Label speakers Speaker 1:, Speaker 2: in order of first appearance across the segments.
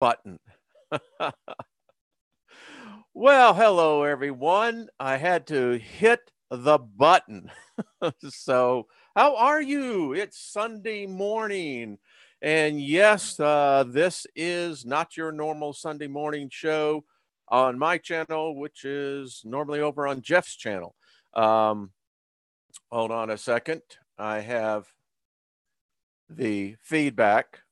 Speaker 1: button. Well, hello, everyone. I had to hit the button. So, how are you? It's Sunday morning. And yes, this is not your normal Sunday morning show on my channel, which is normally over on Jeff's channel. Hold on a second. I have the feedback.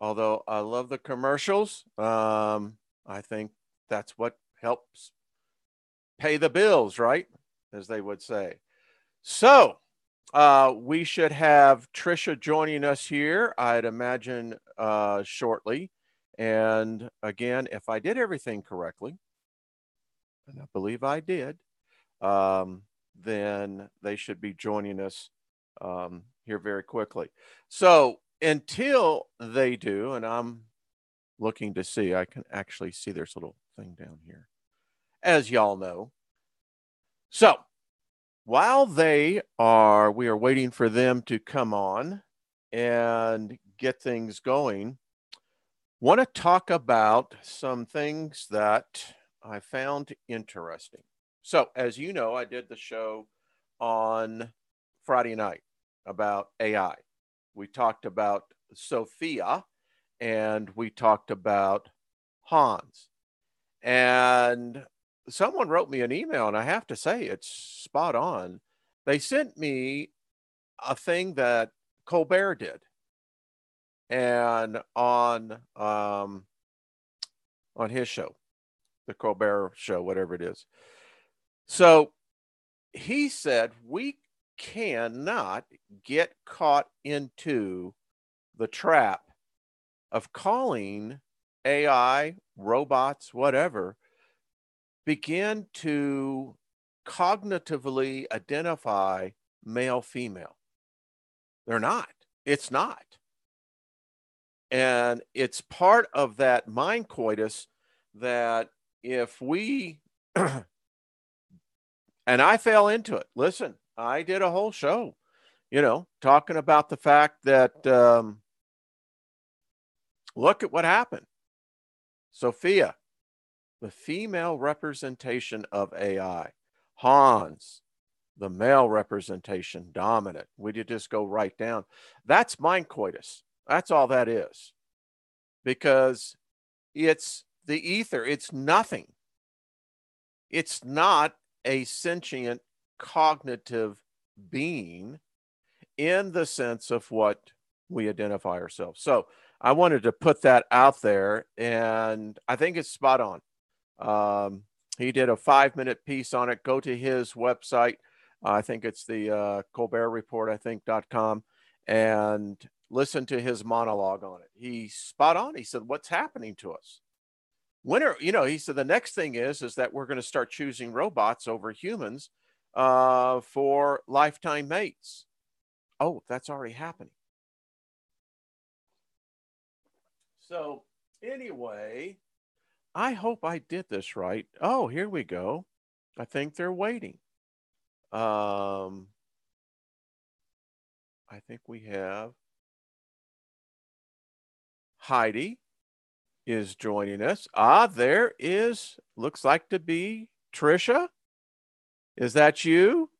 Speaker 1: Although I love the commercials, I think that's what helps pay the bills, right? As they would say. So we should have Trisha joining us here, I'd imagine, shortly. And again, if I did everything correctly, and I believe I did, then they should be joining us here very quickly. So until they do, and I'm looking to see, I can actually see there's a little thing down here, as y'all know. So while we are waiting for them to come on and get things going, want to talk about some things that I found interesting. So as you know, I did the show on Friday night about AI. We talked about Sophia and we talked about Hans. And someone wrote me an email, and I have to say it's spot on. They sent me a thing that Colbert did, and on his show, the Colbert Show, whatever it is. So he said we cannot get caught into the trap of calling AI, robots, whatever, begin to cognitively identify male, female. They're not. It's not. And it's part of that mind coitus that if we, and I fell into it. Listen, I did a whole show, talking about the fact that, look at what happened. Sophia, the female representation of AI. Hans, the male representation, dominant. Would you just go right down? That's mind coitus. That's all that is. Because it's the ether. It's nothing. It's not a sentient cognitive being in the sense of what we identify ourselves. So I wanted to put that out there, and I think it's spot on. He did a 5-minute piece on it. Go to his website. I think it's the Colbert Report, I think, .com, and listen to his monologue on it. He's spot on. He said, what's happening to us? He said, the next thing is that we're going to start choosing robots over humans for lifetime mates. Oh, that's already happening. So anyway, I hope I did this right. Oh, here we go. I think they're waiting. I think we have Heidi is joining us. There is, looks like to be Trisha. Is that you?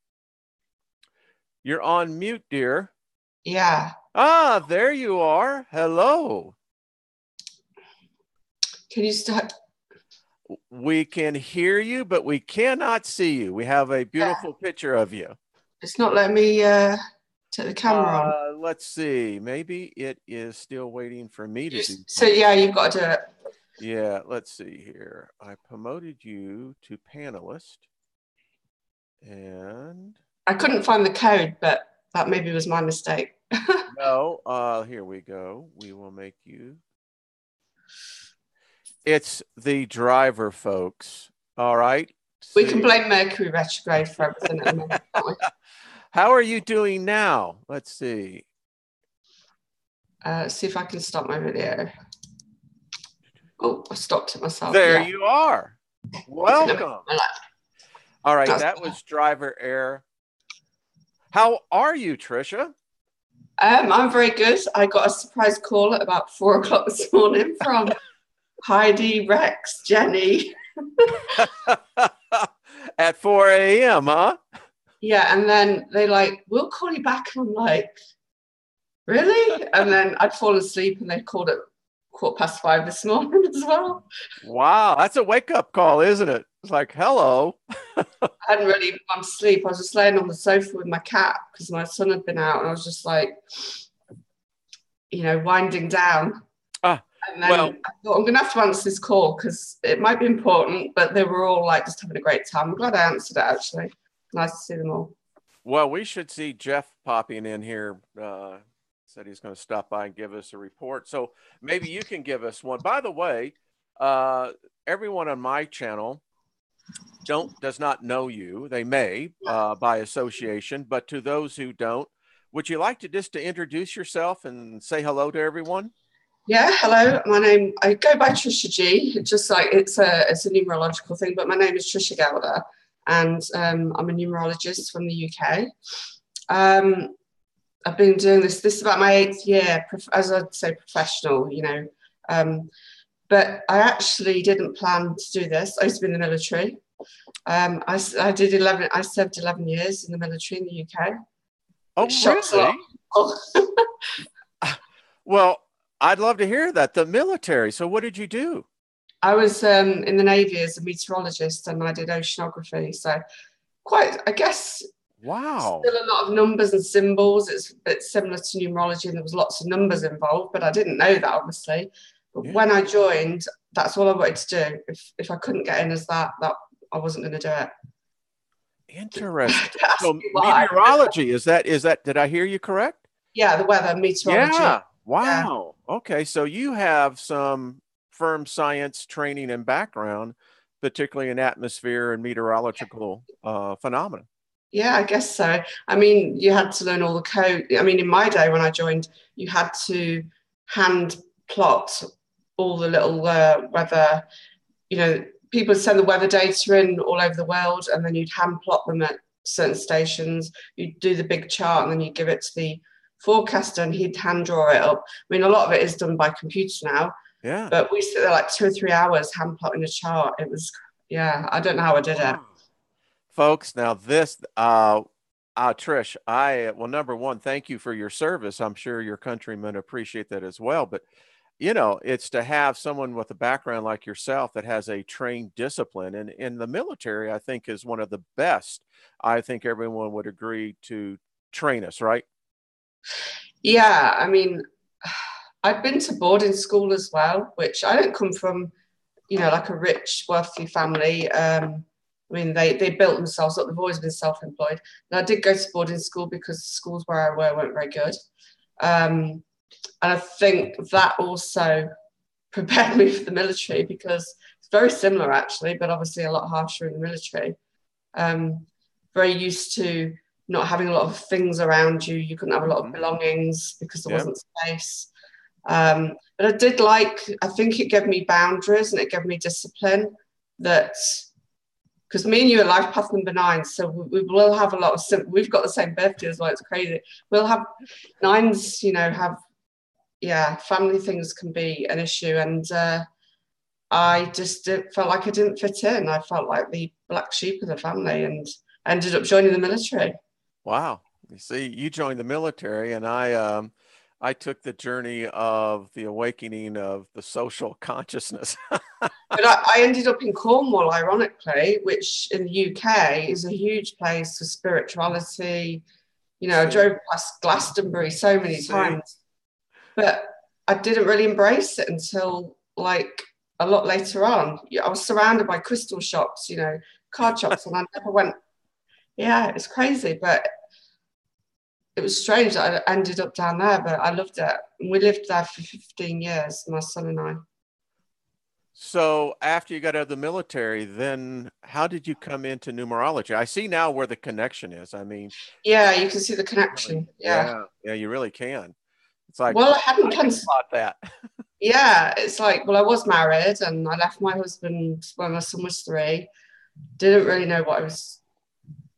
Speaker 1: You're on mute, dear.
Speaker 2: Yeah.
Speaker 1: There you are. Hello.
Speaker 2: Can you start?
Speaker 1: We can hear you, but we cannot see you. We have a beautiful picture of you.
Speaker 2: It's not letting me take the camera on.
Speaker 1: Let's see. Maybe it is still waiting for me to do.
Speaker 2: So yeah, you've got to do it.
Speaker 1: Yeah, let's see here. I promoted you to panelist. And
Speaker 2: I couldn't find the code, but that maybe was my mistake.
Speaker 1: No, here we go. We will make you. It's the driver, folks. All right.
Speaker 2: We can blame Mercury retrograde for everything at the moment, can't we?
Speaker 1: How are you doing now? Let's see.
Speaker 2: See if I can stop my video. Oh, I stopped it myself.
Speaker 1: There you are. Welcome. All right, that was driver error. How are you, Trisha?
Speaker 2: I'm very good. I got a surprise call at about 4 o'clock this morning from Heidi, Rex, Jenny.
Speaker 1: At 4 a.m., huh?
Speaker 2: Yeah, and then they like, we'll call you back. And I'm like, really? And then I'd fallen asleep and they called at 5:15 this morning as well.
Speaker 1: Wow, that's a wake-up call, isn't it? It's like, hello.
Speaker 2: I hadn't really gone to sleep. I was just laying on the sofa with my cat because my son had been out, and I was just like, winding down. And then
Speaker 1: well,
Speaker 2: I thought, I'm going to have to answer this call because it might be important, but they were all like just having a great time. I'm glad I answered it, actually. Nice to see them all.
Speaker 1: well, we should see Jeff popping in here. Said he's going to stop by and give us a report. So maybe you can give us one. By the way, everyone on my channel does not know you. They may by association, but to those who don't, would you like to just to introduce yourself and say hello to everyone?
Speaker 2: Yeah, hello. I go by Trisha G. Just like it's a numerological thing, but my name is Trisha Gilder, and I'm a numerologist from the UK. I've been doing this is about my 8th year, as I'd say, professional, but I actually didn't plan to do this. I used to be in the military. I served 11 years in the military in the UK.
Speaker 1: Oh, really? Well, I'd love to hear that. The military. So what did you do?
Speaker 2: I was in the Navy as a meteorologist, and I did oceanography. So quite, I guess,
Speaker 1: wow.
Speaker 2: Still a lot of numbers and symbols. It's similar to numerology, and there was lots of numbers involved, but I didn't know that, obviously. But when I joined, that's all I wanted to do. If I couldn't get in as that I wasn't going to do it.
Speaker 1: Interesting. So meteorology, is that, did I hear you correct?
Speaker 2: Yeah, the weather, meteorology.
Speaker 1: Yeah. Wow. Yeah. Okay. So you have some firm science training and background, particularly in atmosphere and meteorological phenomena.
Speaker 2: Yeah, I guess so. I mean, you had to learn all the code. I mean, in my day when I joined, you had to hand plot all the little weather, people send the weather data in all over the world, and then you'd hand plot them at certain stations. You'd do the big chart, and then you'd give it to the forecaster, and he'd hand draw it up. I mean, a lot of it is done by computer now.
Speaker 1: Yeah.
Speaker 2: But we sit there like 2 or 3 hours hand plotting a chart. It was, I don't know how I did it.
Speaker 1: Folks, now this, Trish, well, number one, thank you for your service. I'm sure your countrymen appreciate that as well. But it's to have someone with a background like yourself that has a trained discipline. And in the military, I think is one of the best. I think everyone would agree to train us, right?
Speaker 2: Yeah, I mean, I've been to boarding school as well, which I don't come from, like a rich, wealthy family. I mean, they built themselves up. They've always been self-employed. And I did go to boarding school because the schools where I were weren't very good. And I think that also prepared me for the military because it's very similar, actually, but obviously a lot harsher in the military. Very used to not having a lot of things around you. You couldn't have a lot of belongings because there wasn't space. But I think it gave me boundaries and it gave me discipline because me and you are life path number 9, so we will have a lot of, we've got the same birthday as well, it's crazy. We'll have 9s, family things can be an issue, and I just felt like I didn't fit in. I felt like the black sheep of the family, and I ended up joining the military.
Speaker 1: Wow. You see, you joined the military, and I took the journey of the awakening of the social consciousness.
Speaker 2: But I ended up in Cornwall, ironically, which in the UK is a huge place for spirituality. I drove past Glastonbury so many times, but I didn't really embrace it until like a lot later on. I was surrounded by crystal shops, card shops, and I never went. Yeah, it's crazy, but it was strange that I ended up down there, but I loved it. We lived there for 15 years, my son and I.
Speaker 1: So after you got out of the military, then how did you come into numerology? I see now where the connection is. I mean,
Speaker 2: yeah, you can see the connection.
Speaker 1: Yeah, you really can. It's like,
Speaker 2: well, I hadn't
Speaker 1: thought that.
Speaker 2: Yeah, it's like, well, I was married and I left my husband when my son was 3. Didn't really know what I was.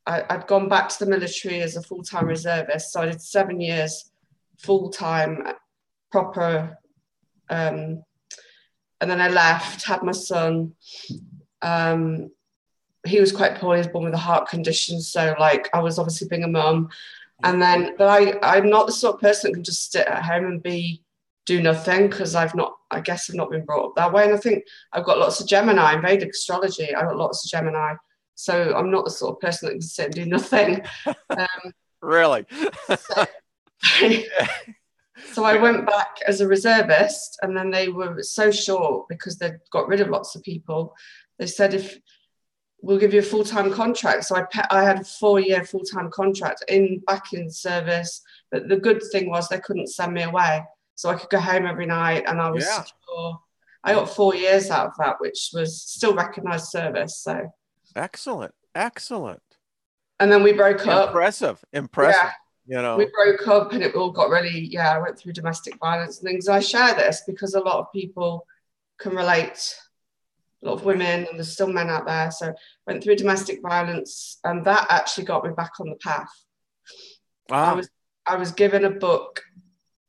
Speaker 2: I'd gone back to the military as a full-time reservist, so I did 7 years full-time, proper. And then I left, had my son. He was quite poor. He was born with a heart condition. So like I was obviously being a mum. And then, but I'm not the sort of person that can just sit at home and do nothing, because I guess I've not been brought up that way. And I think I've got lots of Gemini in Vedic astrology. I've got lots of Gemini. So I'm not the sort of person that can sit and do nothing.
Speaker 1: Really?
Speaker 2: So I went back as a reservist, and then they were so short because they'd got rid of lots of people. They said, if we'll give you a full-time contract. So I had a 4-year full-time contract back in service. But the good thing was they couldn't send me away. So I could go home every night, and I was secure. I got 4 years out of that, which was still recognised service. So
Speaker 1: excellent.
Speaker 2: And then we broke up.
Speaker 1: Impressive.
Speaker 2: Yeah.
Speaker 1: You know,
Speaker 2: we broke up, and it all got really, I went through domestic violence and things. I share this because a lot of people can relate, a lot of women, and there's still men out there. So went through domestic violence, and that actually got me back on the path.
Speaker 1: Wow.
Speaker 2: I was given a book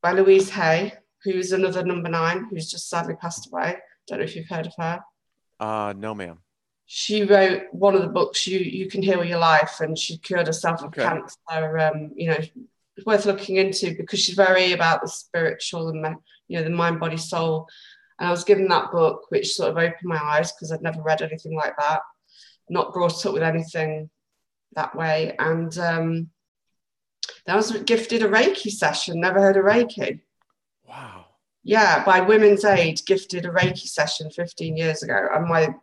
Speaker 2: by Louise Hay, who's another number 9, who's just sadly passed away. Don't know if you've heard of her.
Speaker 1: No, ma'am.
Speaker 2: She wrote one of the books, You Can Heal Your Life, and she cured herself of cancer. It's worth looking into because she's very about the spiritual and the mind, body, soul. And I was given that book, which sort of opened my eyes because I'd never read anything like that, not brought up with anything that way. And then I was gifted a Reiki session. Never heard of Reiki.
Speaker 1: Wow.
Speaker 2: Yeah, by Women's Aid, gifted a Reiki session 15 years ago. And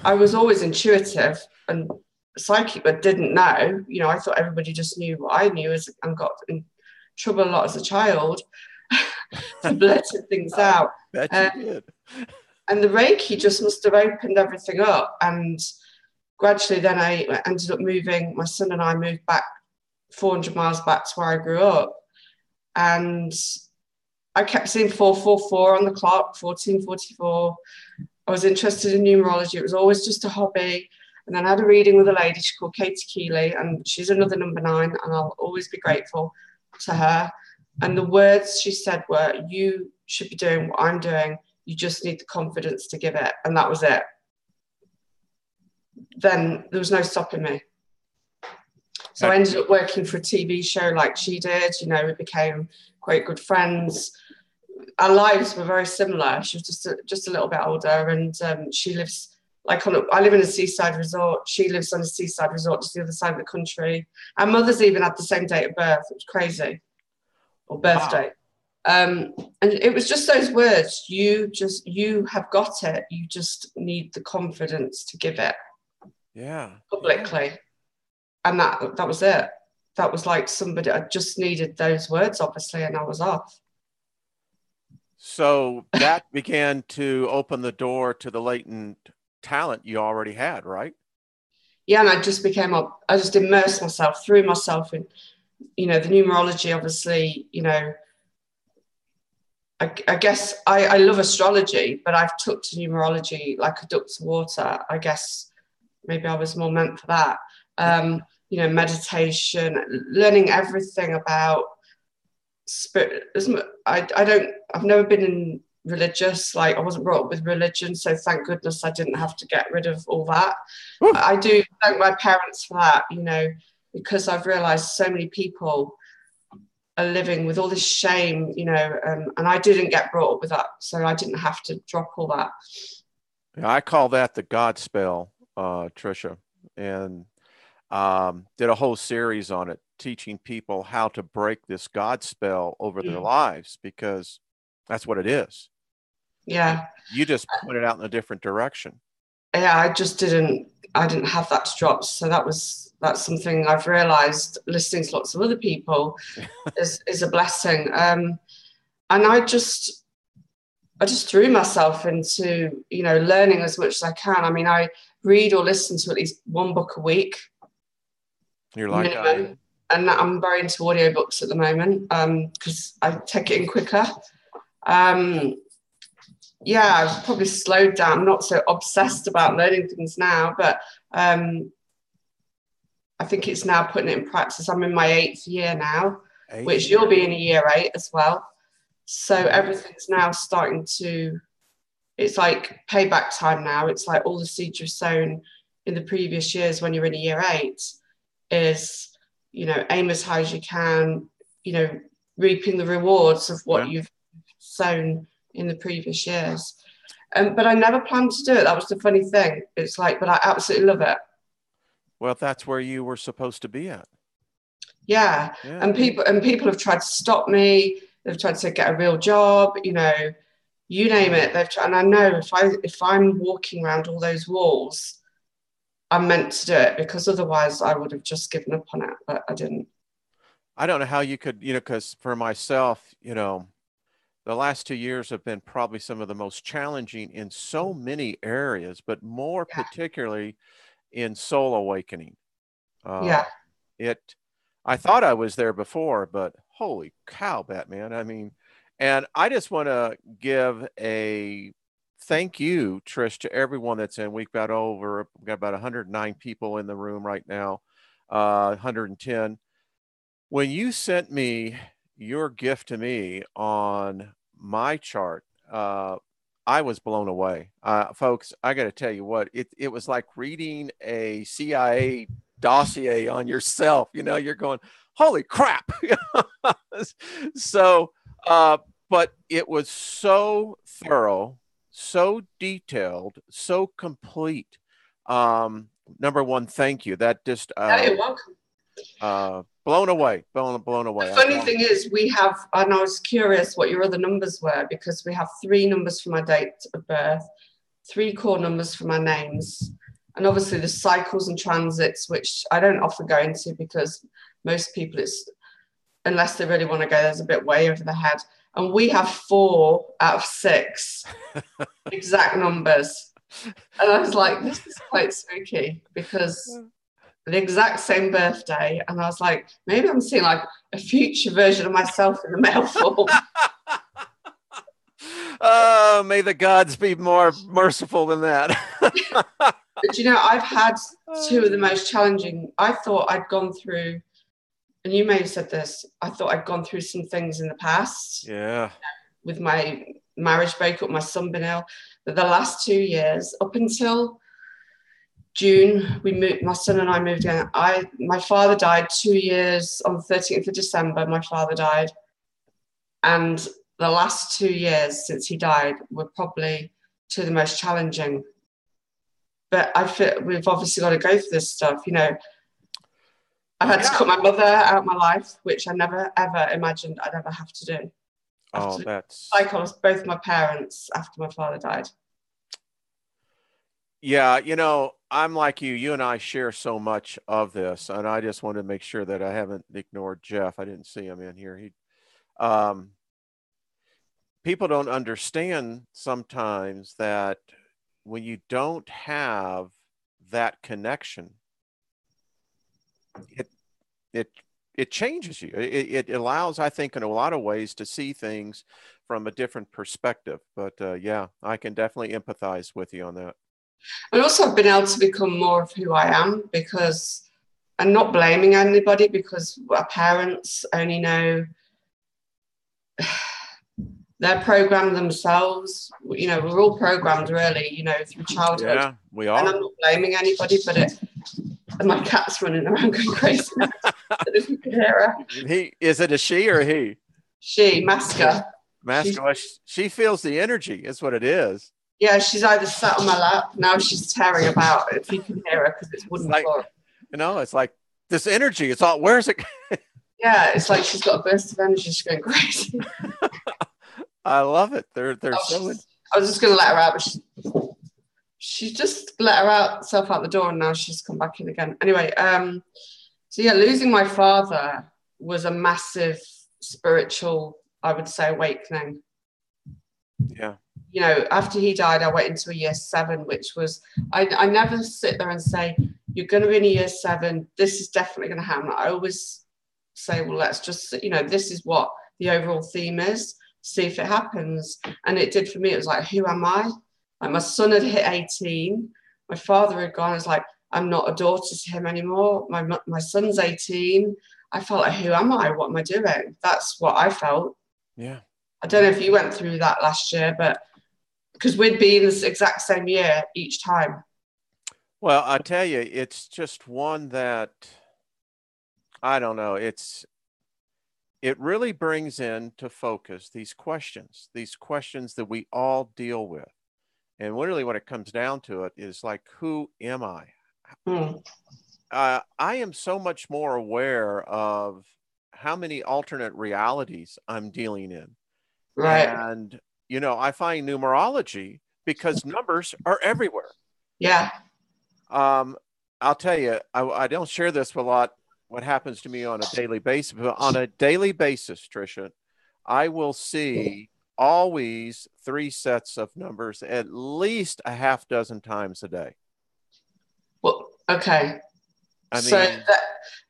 Speaker 2: I was always intuitive and psychic, but didn't know. I thought everybody just knew what I knew, and got in trouble a lot as a child for blurting things out.
Speaker 1: Bet you did.
Speaker 2: And the Reiki just must have opened everything up. And gradually then I ended up moving. My son and I moved back 400 miles back to where I grew up. And I kept seeing 444 on the clock, 1444. I was interested in numerology. It was always just a hobby. And then I had a reading with a lady, she's called Katie Keeley, and she's another number 9, and I'll always be grateful to her. And the words she said were, you should be doing what I'm doing. You just need the confidence to give it. And that was it. Then there was no stopping me. So I ended up working for a TV show like she did. We became quite good friends. Our lives were very similar. She was just a little bit older, and she lives I live in a seaside resort. She lives on a seaside resort just the other side of the country. Our mothers even had the same date of birth. It was crazy, or birthday. Wow. And it was just those words. You have got it. You just need the confidence to give it.
Speaker 1: Yeah.
Speaker 2: Publicly. Yeah. And that was it. That was like somebody. I just needed those words, obviously, and I was off.
Speaker 1: So that began to open the door to the latent talent you already had, right?
Speaker 2: Yeah, and I just immersed myself, threw myself in, the numerology, obviously, I guess I love astrology, but I've took to numerology like a duck to water. I guess maybe I was more meant for that. Meditation, learning everything about spirit. I've never been in religious, I wasn't brought up with religion, so thank goodness I didn't have to get rid of all that. I do thank my parents for that, because I've realized so many people are living with all this shame, and I didn't get brought up with that, so I didn't have to drop all that.
Speaker 1: Yeah, I call that the God spell, Tricia, and did a whole series on it, teaching people how to break this God spell over their lives, because that's what it is.
Speaker 2: Yeah.
Speaker 1: You just put it out in a different direction.
Speaker 2: Yeah, I didn't have that to drop. So that's something I've realized listening to lots of other people is a blessing. And I just threw myself into, learning as much as I can. I mean, I read or listen to at least one book a week.
Speaker 1: You're like
Speaker 2: minimum. And I'm very into audiobooks at the moment because I take it in quicker. I've probably slowed down. I'm not so obsessed about learning things now, but I think it's now putting it in practice. I'm in my 8th year now. which
Speaker 1: Eighth.
Speaker 2: you'll be in a year 8 as well. So
Speaker 1: Mhm.
Speaker 2: everything's now starting to, it's like payback time now. It's like all the seeds you've sown in the previous years when you're in a year 8 is, you know, aim as high as you can, you know, reaping the rewards of what
Speaker 1: Yeah.
Speaker 2: you've sown in the previous years. But I never planned to do it. That was the funny thing. It's like, but I absolutely love it.
Speaker 1: Well, that's where you were supposed to be at.
Speaker 2: Yeah.
Speaker 1: Yeah.
Speaker 2: And people have tried to stop me. They've tried to get a real job, you know, you name it. They've tried, and I know if I'm walking around all those walls, I'm meant to do it, because otherwise I would have just given up on it, but I didn't.
Speaker 1: I don't know how you could, because for myself, the last 2 years have been probably some of the most challenging in so many areas, but more
Speaker 2: Yeah.
Speaker 1: particularly in soul awakening.
Speaker 2: Yeah.
Speaker 1: I thought I was there before, but holy cow, Batman. I mean, and I just want to give a thank you, Trish, to everyone that's in. We've got about 109 people in the room right now, 110. When you sent me your gift to me on my chart, I was blown away. Folks, I got to tell you what, it was like reading a CIA dossier on yourself. You're going, holy crap. So, but it was so thorough, so detailed, so complete. Number one, thank you. That just
Speaker 2: Yeah, you're welcome.
Speaker 1: blown away, blown away.
Speaker 2: The funny thing is, we have, and I was curious what your other numbers were, because we have 3 numbers for my date of birth, 3 core numbers for my names, and obviously the cycles and transits, which I don't often go into because most people, it's, unless they really want to go, there's a bit way over the head. And we have 4 out of 6 exact numbers. And I was like, this is quite spooky, because the exact same birthday, and I was like, maybe I'm seeing like a future version of myself in the male form.
Speaker 1: Oh, may the gods be more merciful than that.
Speaker 2: But you know, I've had 2 of the most challenging. I thought I'd gone through, and you may have said this, I thought I'd gone through some things in the past.
Speaker 1: Yeah.
Speaker 2: With my marriage breakup, my son being ill. But the last 2 years, up until June, we moved. My son and I moved in. My father died 2 years on the 13th of December. My father died, and the last 2 years since he died were probably 2 of the most challenging. But I feel we've obviously got to go through this stuff. You know, I've had to cut my mother out of my life, which I never ever imagined I'd ever have to do.
Speaker 1: Oh, that's
Speaker 2: I lost both my parents after my father died.
Speaker 1: Yeah, I'm like you. You and I share so much of this, and I just want to make sure that I haven't ignored Jeff. I didn't see him in here. Um, People don't understand sometimes that when you don't have that connection, it it it changes you. It allows, I think, in a lot of ways to see things from a different perspective. But yeah, I can definitely empathize with you on that.
Speaker 2: And also I've been able to become more of who I am, because I'm not blaming anybody, because our parents only know, they're programmed themselves. You know, we're all programmed really, you know, through childhood.
Speaker 1: Yeah, we
Speaker 2: And
Speaker 1: are.
Speaker 2: I'm not blaming anybody, but and my cat's running around going crazy. If you could hear her.
Speaker 1: Is it a she or a he?
Speaker 2: She, Masca.
Speaker 1: Masca, she feels the energy, is what it is.
Speaker 2: Yeah, she's either sat on my lap, now she's tearing about, if you can hear her, because it's wooden floor.
Speaker 1: It's like this energy. It's all, where's it?
Speaker 2: Yeah, it's like she's got a burst of energy. She's going crazy.
Speaker 1: I love it. They're so.
Speaker 2: I was just going to let her out, but she just let herself out the door, and now she's come back in again. Anyway, so yeah, losing my father was a massive spiritual, I would say, awakening.
Speaker 1: Yeah.
Speaker 2: You know, after he died, I went into a year 7, which was, I never sit there and say, you're going to be in a year 7, this is definitely going to happen. I always say, well, let's just, you know, this is what the overall theme is, see if it happens. And it did for me. It was like, who am I? Like, my son had hit 18. My father had gone. I was like, I'm not a daughter to him anymore. My son's 18. I felt like, who am I? What am I doing? That's what I felt.
Speaker 1: Yeah.
Speaker 2: I don't know if you went through that last year, but because we'd be in this exact same year each time.
Speaker 1: Well, I tell you, it's just one that, I don't know, it really brings into focus these questions that we all deal with. And really what it comes down to it is like, who am I? I am so much more aware of how many alternate realities I'm dealing in.
Speaker 2: Right.
Speaker 1: And, you know, I find numerology, because numbers are everywhere.
Speaker 2: Yeah.
Speaker 1: I'll tell you, I don't share this with a lot, what happens to me on a daily basis, but on a daily basis, Tricia, I will see always 3 sets of numbers at least a half dozen times a day.
Speaker 2: Well, okay.
Speaker 1: I
Speaker 2: So
Speaker 1: mean,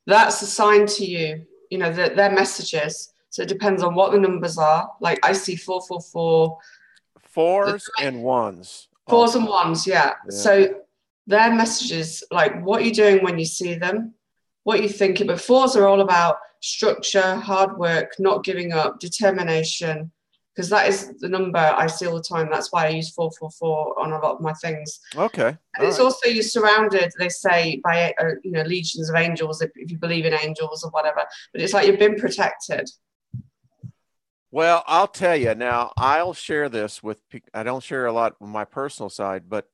Speaker 2: that's a sign to you, you know, that they're messages. So it depends on what the numbers are. Like I see 444.
Speaker 1: 4s and 1s.
Speaker 2: 4s and 1s, yeah.
Speaker 1: Yeah.
Speaker 2: So their messages, like what you're doing when you see them, what you're thinking. But 4s are all about structure, hard work, not giving up, determination, because that is the number I see all the time. That's why I use 444 on a lot of my things.
Speaker 1: Okay.
Speaker 2: And it's also you're surrounded, they say, by you know, legions of angels, if you believe in angels or whatever. But it's like you've been protected.
Speaker 1: Well, I'll tell you now, I'll share this with, I don't share a lot with my personal side, but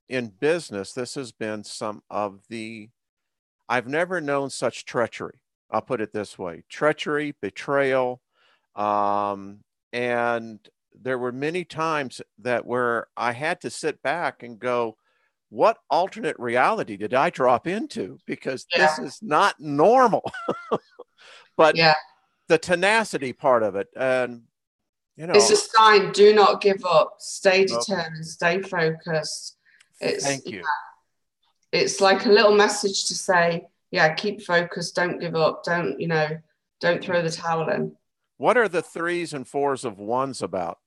Speaker 1: in business, this has been some of the, I've never known such treachery. I'll put it this way: treachery, betrayal. And there were many times that where I had to sit back and go, what alternate reality did I drop into? Because this is not normal. But the tenacity part of it, and you know,
Speaker 2: it's a sign. Do not give up. Stay determined. Stay focused.
Speaker 1: Thank you.
Speaker 2: It's like a little message to say, yeah, keep focused. Don't give up. Don't, you know, don't throw the towel in.
Speaker 1: What are the 3s and 4s of 1s about?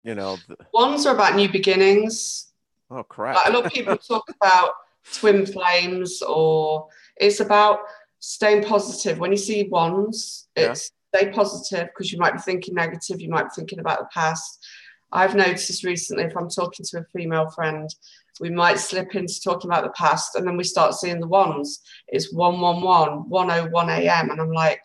Speaker 1: You know,
Speaker 2: 1s are about new beginnings.
Speaker 1: Oh crap!
Speaker 2: Like a lot of people talk about twin flames, or it's about staying positive. When you see 1s, it's stay positive, because you might be thinking negative, you might be thinking about the past. I've noticed recently, if I'm talking to a female friend, we might slip into talking about the past, and then we start seeing the 1s. It's 111, 101 a.m. And I'm like,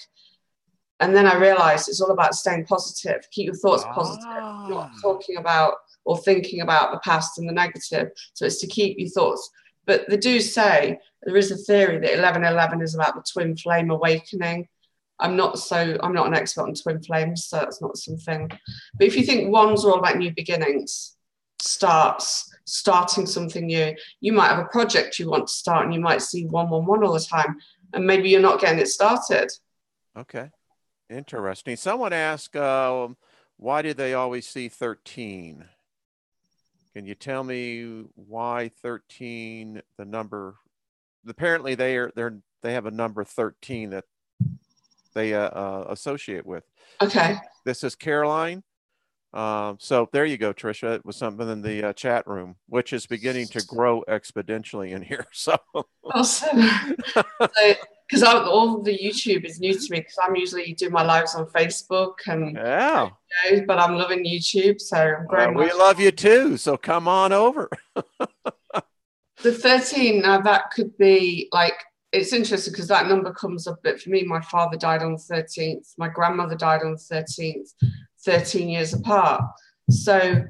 Speaker 2: and then I realized it's all about staying positive. Keep your thoughts positive, not talking about or thinking about the past and the negative. So it's to keep your thoughts. But they do say there is a theory that 1111 is about the twin flame awakening. I'm not an expert on twin flames, so that's not something. But if you think 1s are all about new beginnings, starting something new, you might have a project you want to start, and you might see 111 all the time, and maybe you're not getting it started.
Speaker 1: Okay, interesting. Someone asked, why do they always see 13? Can you tell me why 13? The number, apparently they have a number 13 that they associate with.
Speaker 2: Okay.
Speaker 1: This is Caroline. So there you go, Tricia. It was something in the chat room, which is beginning to grow exponentially in here. So
Speaker 2: awesome. Because all the YouTube is new to me, because I'm usually doing my lives on Facebook and videos, but I'm loving YouTube. So I'm growing.
Speaker 1: We love you too. So come on over.
Speaker 2: The 13, now that could be like, it's interesting because that number comes up a bit for me. My father died on the 13th. My grandmother died on the 13th, 13 years apart. So,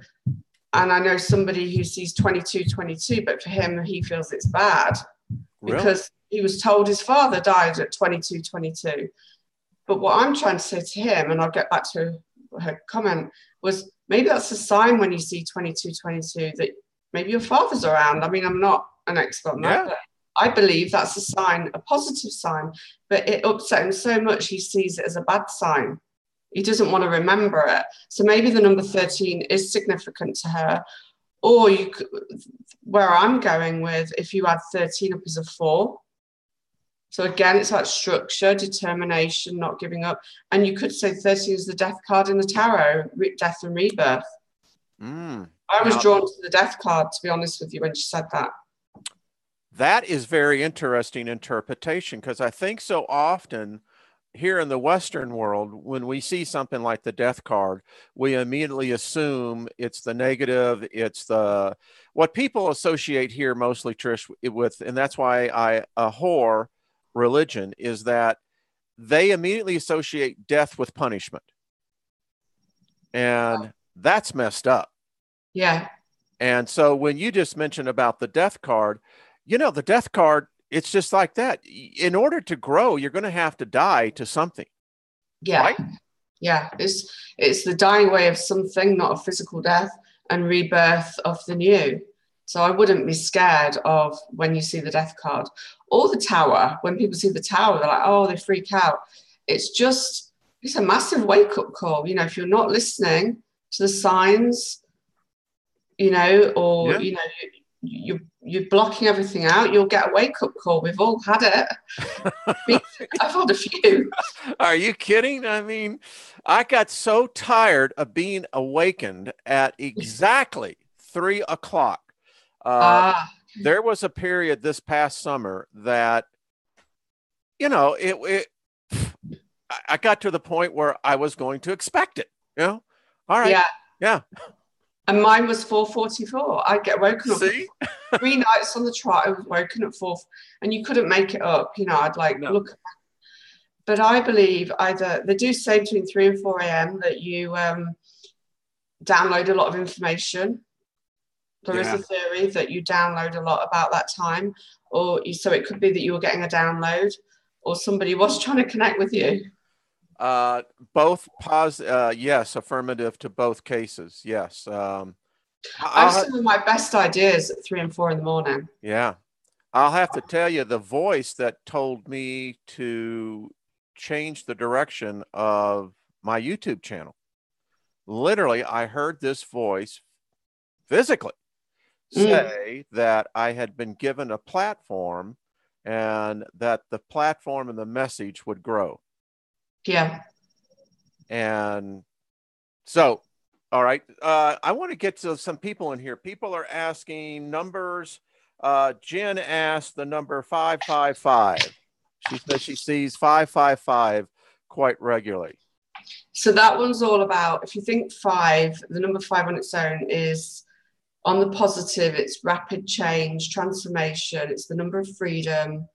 Speaker 2: and I know somebody who sees 2222, but for him, he feels it's bad because he was told his father died at 2222. But what I'm trying to say to him, and I'll get back to her comment, was maybe that's a sign when you see 2222 that maybe your father's around. I mean, I'm not an expert on that, but I believe that's a sign, a positive sign, but it upset him so much he sees it as a bad sign. He doesn't want to remember it. So maybe the number 13 is significant to her. Or you could, where I'm going with, if you add 13 up as a 4. So again, it's like structure, determination, not giving up. And you could say 13 is the death card in the tarot, death and rebirth. I was drawn to the death card, to be honest with you, when she said that.
Speaker 1: That is very interesting interpretation, because I think so often here in the Western world, when we see something like the death card, we immediately assume it's the negative, it's the what people associate here mostly, Trish, with, and that's why I abhor religion, is that they immediately associate death with punishment. And that's messed up.
Speaker 2: Yeah.
Speaker 1: And so when you just mentioned about the death card, the death card, it's just like that. In order to grow, you're going to have to die to something.
Speaker 2: Yeah.
Speaker 1: Right?
Speaker 2: Yeah. It's the dying away of something, not a physical death, and rebirth of the new. So I wouldn't be scared of when you see the death card or the tower. When people see the tower, they're like, oh, they freak out. It's a massive wake-up call. If you're not listening to the signs, or,
Speaker 1: Yeah.
Speaker 2: you're blocking everything out, you'll get a wake-up call. We've all had it. I've had a few.
Speaker 1: Are you kidding? I mean, I got so tired of being awakened at exactly 3 o'clock. There was a period this past summer that, I got to the point where I was going to expect it. All right. Yeah.
Speaker 2: And mine was 4:44. I'd get woken up.
Speaker 1: See?
Speaker 2: 3 nights on the trot, I was woken at 4, and you couldn't make it up. I'd look. But I believe either they do say between 3 and 4 a.m. that you download a lot of information. There is a theory that you download a lot about that time, so it could be that you were getting a download, or somebody was trying to connect with you.
Speaker 1: Both yes, affirmative to both cases. Yes.
Speaker 2: I have some of my best ideas at 3 and 4 in the morning.
Speaker 1: Yeah. I'll have to tell you, the voice that told me to change the direction of my YouTube channel. Literally, I heard this voice physically say that I had been given a platform and that the platform and the message would grow.
Speaker 2: Yeah.
Speaker 1: And so, all right, I want to get to some people in here. People are asking numbers. Jen asked the number 555. She says she sees 555 quite regularly.
Speaker 2: So that one's all about, if you think 5, the number 5 on its own is on the positive, it's rapid change, transformation, it's the number of freedom.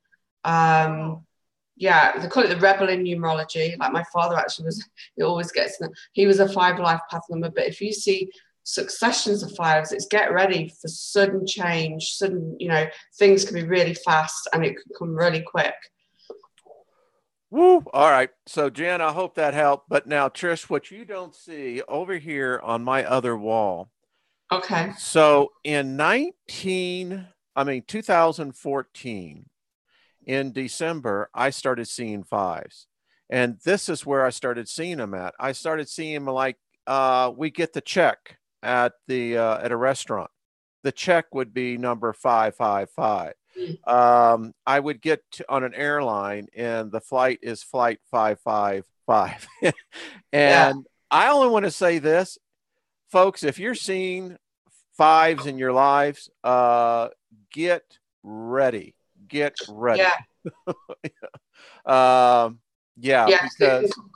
Speaker 2: Yeah, they call it the rebel in numerology. Like my father actually was, he always gets, he was a 5 life path number. But if you see successions of 5s, it's get ready for sudden change, sudden, things can be really fast and it can come really quick.
Speaker 1: Woo. All right. So Jen, I hope that helped. But now, Trish, what you don't see over here on my other wall.
Speaker 2: Okay.
Speaker 1: So in 2014, in December, I started seeing 5s. And this is where I started seeing them at. I started seeing them like we get the check at a restaurant. The check would be number 555. I would get on an airline and the flight is flight 555. And I only want to say this, folks, if you're seeing 5s in your lives, get ready. Get ready. Because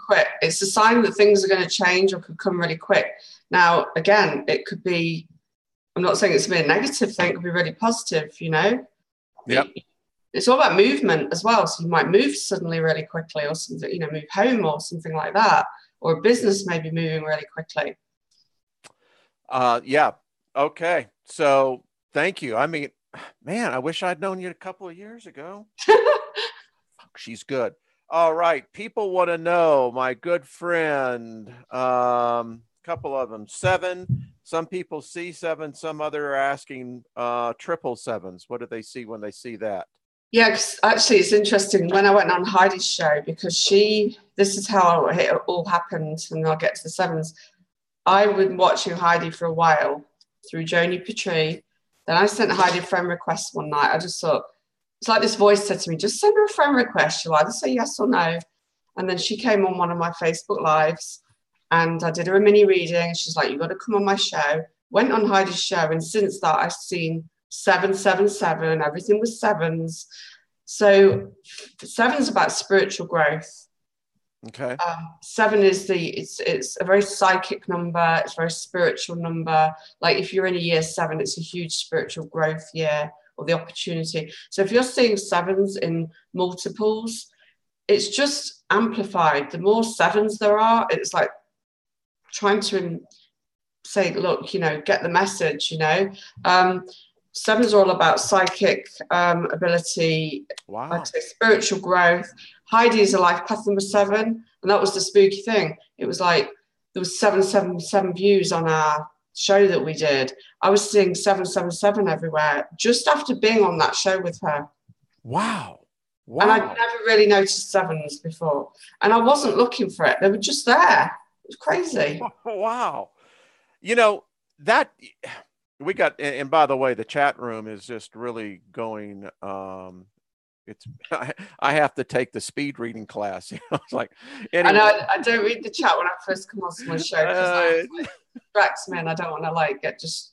Speaker 2: quick. It's a sign that things are going to change or could come really quick. Now, again, it could be, I'm not saying it's a negative thing, it could be really positive,
Speaker 1: Yep.
Speaker 2: It's all about movement as well. So you might move suddenly really quickly or something, move home or something like that. Or a business may be moving really quickly.
Speaker 1: Yeah. Okay. So thank you. I mean, man, I wish I'd known you a couple of years ago. She's good. All right. People want to know, my good friend, couple of them, 7. Some people see 7. Some other are asking 777s. What do they see when they see that?
Speaker 2: Yeah, because actually it's interesting. When I went on Heidi's show, because this is how it all happened, and I'll get to the 7s. I've been watching Heidi for a while through Joni Petrie. Then I sent Heidi a friend request one night. I just thought, it's like this voice said to me, just send her a friend request. She'll either say yes or no. And then she came on one of my Facebook Lives and I did her a mini reading. She's like, you got to come on my show. Went on Heidi's show. And since that, I've seen 777, everything was sevens. So seven's about spiritual growth.
Speaker 1: Okay.
Speaker 2: Seven is it's a very psychic number. It's a very spiritual number. Like if you're in a year 7, it's a huge spiritual growth year, or the opportunity. So if you're seeing sevens in multiples, it's just amplified. The more sevens there are, it's like trying to say, look, you know, get the message, you know. Sevens are all about psychic ability,
Speaker 1: Wow.
Speaker 2: I'd say spiritual growth. Heidi's a life path number 7, and that was the spooky thing. It was like there was 777 views on our show that we did. I was seeing 777 everywhere just after being on that show with her.
Speaker 1: Wow. Wow.
Speaker 2: And I'd never really noticed sevens before, and I wasn't looking for it. They were just there. It was crazy.
Speaker 1: Wow. You know, that we got, and by the way, the chat room is just really going, it's, I have to take the speed reading class. You know, it's like, anyway.
Speaker 2: I know I don't read the chat when I first come on someone's show, because it distracts me, and I don't want to like get just.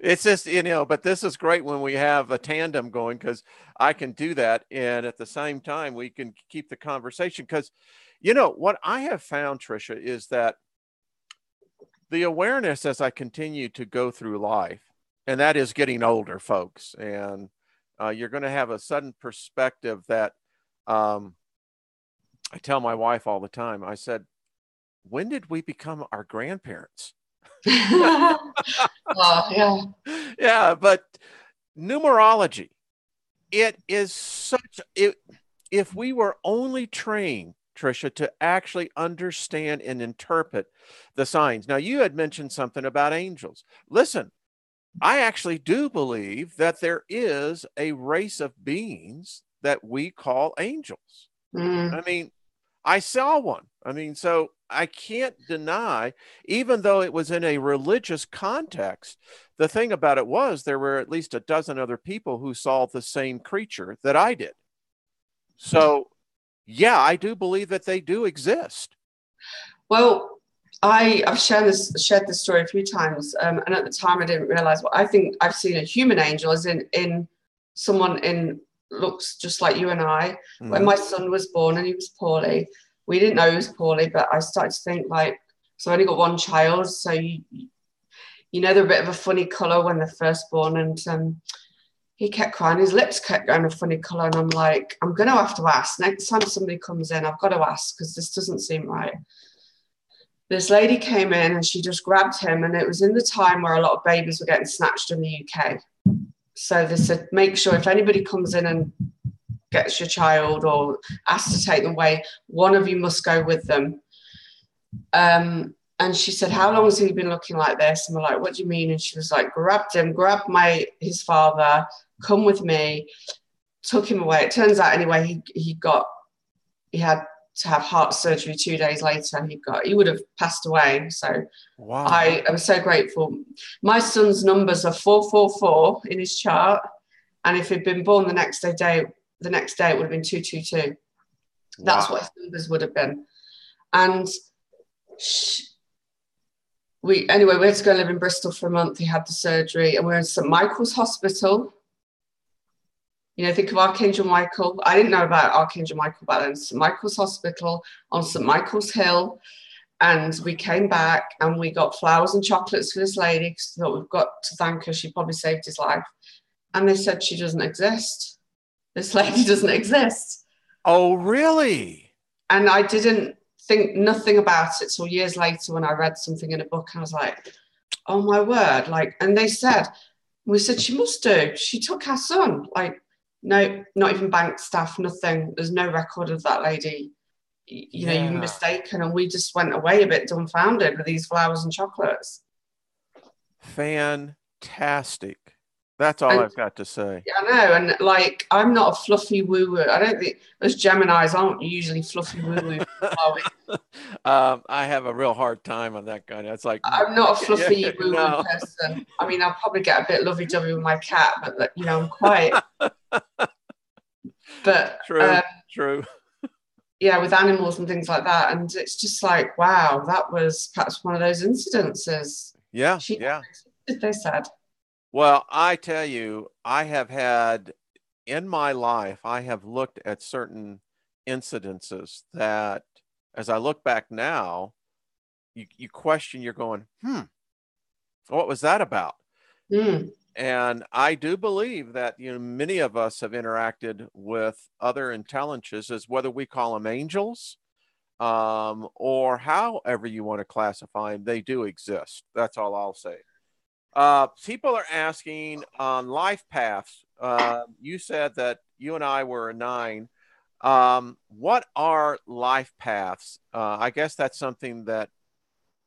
Speaker 1: It's just, you know, but this is great when we have a tandem going, because I can do that. And at the same time, we can keep the conversation, because, you know, what I have found, Tricia, is that the awareness as I continue to go through life, and that is getting older, folks, and you're going to have a sudden perspective that I tell my wife all the time. I said, when did we become our grandparents?
Speaker 2: Oh, yeah.
Speaker 1: Yeah, but numerology, it is such, if we were only trained, Tricia, to actually understand and interpret the signs. Now, you had mentioned something about angels. Listen, I actually do believe that there is a race of beings that we call angels. I mean, I saw one. I mean, so I can't deny, even though it was in a religious context, the thing about it was there were at least a dozen other people who saw the same creature that I did. So, yeah, I do believe that they do exist.
Speaker 2: Well, I've shared this story a few times, and at the time I didn't realize. Well, I think I've seen a human angel, as in someone in looks just like you and I. When my son was born and he was poorly, we didn't know he was poorly, but I started to think, like, so I only got one child, so you know they're a bit of a funny color when they're first born, and he kept crying, his lips kept going a funny color, and I'm like, I'm gonna have to ask next time somebody comes in. I've got to ask, because this doesn't seem right. This lady came in and she just grabbed him, and it was in the time where a lot of babies were getting snatched in the UK. So they said, make sure if anybody comes in and gets your child or asks to take them away, one of you must go with them. And she said, how long has he been looking like this? And we're like, what do you mean? And she was like, grabbed his father, come with me, took him away. It turns out anyway, he had to have heart surgery 2 days later, and he would have passed away. So wow. I am so grateful. My son's numbers are 444 in his chart, and if he'd been born the next day it would have been 222. That's what his numbers would have been. And we had to go live in Bristol for a month. He had the surgery, and we were in St Michael's Hospital. You know, think of Archangel Michael. I didn't know about Archangel Michael back then. St Michael's Hospital on St Michael's Hill. And we came back and we got flowers and chocolates for this lady, because we thought, we've got to thank her. She probably saved his life. And they said she doesn't exist. This lady doesn't exist.
Speaker 1: Oh, really?
Speaker 2: And I didn't think nothing about it till years later when I read something in a book. And I was like, oh, my word. Like, and we said, she must do. She took our son. Like, no, not even bank staff, nothing. There's no record of that lady. You know, you're mistaken. And we just went away a bit dumbfounded with these flowers and chocolates.
Speaker 1: Fantastic. That's all I've got to say.
Speaker 2: Yeah, I know. And like, I'm not a fluffy woo-woo. I don't think those Geminis aren't usually fluffy woo-woo.
Speaker 1: I have a real hard time on that kind of. It's like,
Speaker 2: I'm not a fluffy woo-woo person. I mean, I'll probably get a bit lovey-dovey with my cat, but you know, I'm quiet. But
Speaker 1: true.
Speaker 2: Yeah, with animals and things like that. And it's just like, wow, that was perhaps one of those incidences.
Speaker 1: Yeah.
Speaker 2: They said.
Speaker 1: Well, I tell you, I have had in my life, I have looked at certain incidences that as I look back now, you question, you're going, what was that about?
Speaker 2: Mm.
Speaker 1: And I do believe that, many of us have interacted with other intelligences, whether we call them angels, or however you want to classify them, they do exist. That's all I'll say. People are asking on life paths. You said that you and I were a 9. What are life paths? I guess that's something that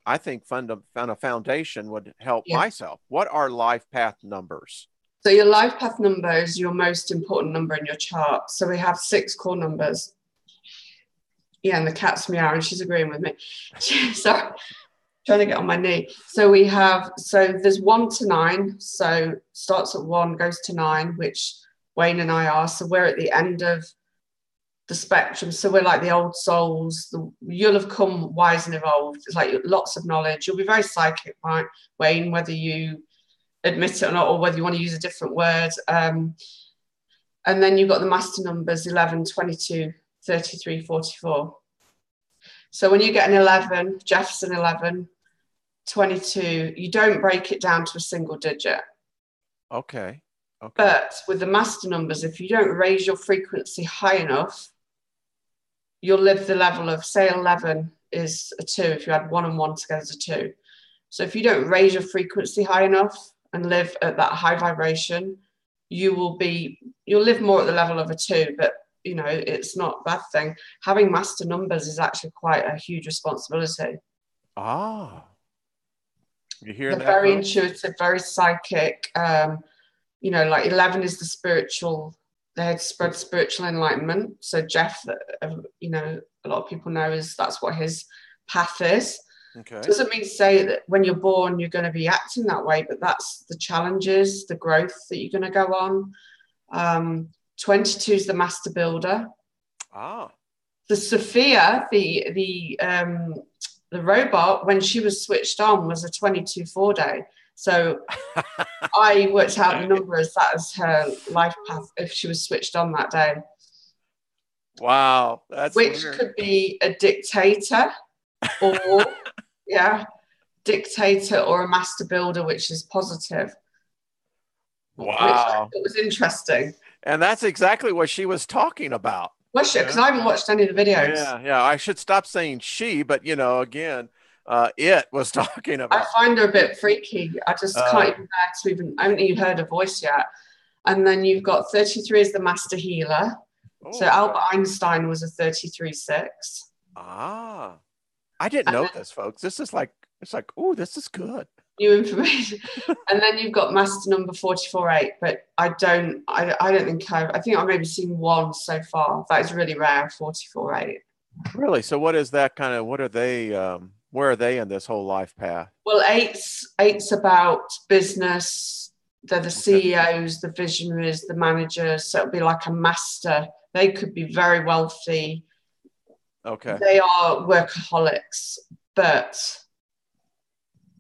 Speaker 1: I think found a foundation would help
Speaker 2: Yeah.
Speaker 1: myself. What are life path numbers?
Speaker 2: So your life path number is your most important number in your chart. So we have 6 core numbers. Yeah, and the cat's meowing. She's agreeing with me. Sorry, trying to get on my knee. So there's 1 to 9. So starts at 1, goes to 9, which Wayne and I are. So we're at the end of the spectrum. So we're like the old souls. You'll have come wise and evolved. It's like lots of knowledge. You'll be very psychic, right, Wayne, whether you admit it or not, or whether you want to use a different word. And then you've got the master numbers 11, 22, 33, 44. So when you get an 11, Jeff's an 11, 22, you don't break it down to a single digit.
Speaker 1: Okay.
Speaker 2: But with the master numbers, if you don't raise your frequency high enough, you'll live the level of, say, 11 is a 2. If you add 1 and 1 together, it's a 2. So if you don't raise your frequency high enough and live at that high vibration, you'll live more at the level of a 2. But it's not a bad thing. Having master numbers is actually quite a huge responsibility.
Speaker 1: You hear
Speaker 2: They're
Speaker 1: that,
Speaker 2: very
Speaker 1: folks?
Speaker 2: intuitive, very psychic. Like 11 is the spiritual. They had spread spiritual enlightenment. So Jeff, a lot of people know that's what his path is.
Speaker 1: Okay.
Speaker 2: Doesn't mean to say that when you're born you're going to be acting that way, but that's the challenges, the growth that you're going to go on. 22 is the master builder. The Sophia, the robot, when she was switched on, was a 22-4 day. So I worked out the number as that as her life path if she was switched on that day.
Speaker 1: Wow, that's
Speaker 2: which
Speaker 1: weird.
Speaker 2: Could be a dictator, or dictator or a master builder, which is positive.
Speaker 1: Wow,
Speaker 2: it was interesting.
Speaker 1: And that's exactly what she was talking about.
Speaker 2: Was it? Because I haven't watched any of the videos.
Speaker 1: Yeah. I should stop saying she, but again, it was talking about.
Speaker 2: I find her a bit freaky. I just can't even bear to I haven't even heard her voice yet. And then you've got 33 as the master healer. So Albert Einstein was a 33-6.
Speaker 1: I didn't know this, folks. This is like, oh, this is good.
Speaker 2: New information. And then you've got master number 44-8, but I don't think I think I've maybe seen 1 so far. That is really rare, 44-8.
Speaker 1: Really? So what is that kind of, what are they, where are they in this whole life path?
Speaker 2: Well, eight's about business. They're the CEOs, the visionaries, the managers. So it'll be like a master. They could be very wealthy.
Speaker 1: Okay.
Speaker 2: They are workaholics, but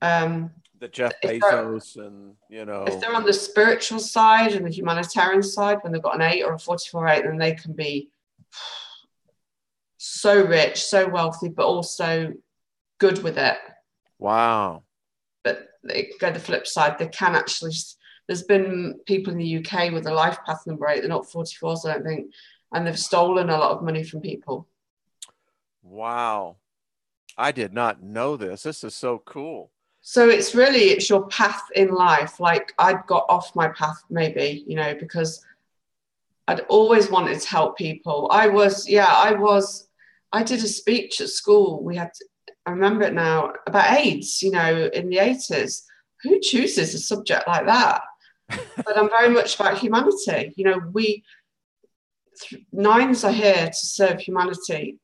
Speaker 1: the Jeff Bezos and,
Speaker 2: if they're on the spiritual side and the humanitarian side, when they've got an 8 or a 44-8, then they can be so rich, so wealthy, but also good with it.
Speaker 1: Wow.
Speaker 2: But they go the flip side. They can actually, there's been people in the UK with a life path number 8, they're not 44s, I don't think, and they've stolen a lot of money from people.
Speaker 1: Wow. I did not know this. This is so cool.
Speaker 2: So it's your path in life. Like I'd got off my path maybe, because I'd always wanted to help people. I did a speech at school. I remember it now, about AIDS, in the 80s. Who chooses a subject like that? But I'm very much about humanity. We 9s are here to serve humanity.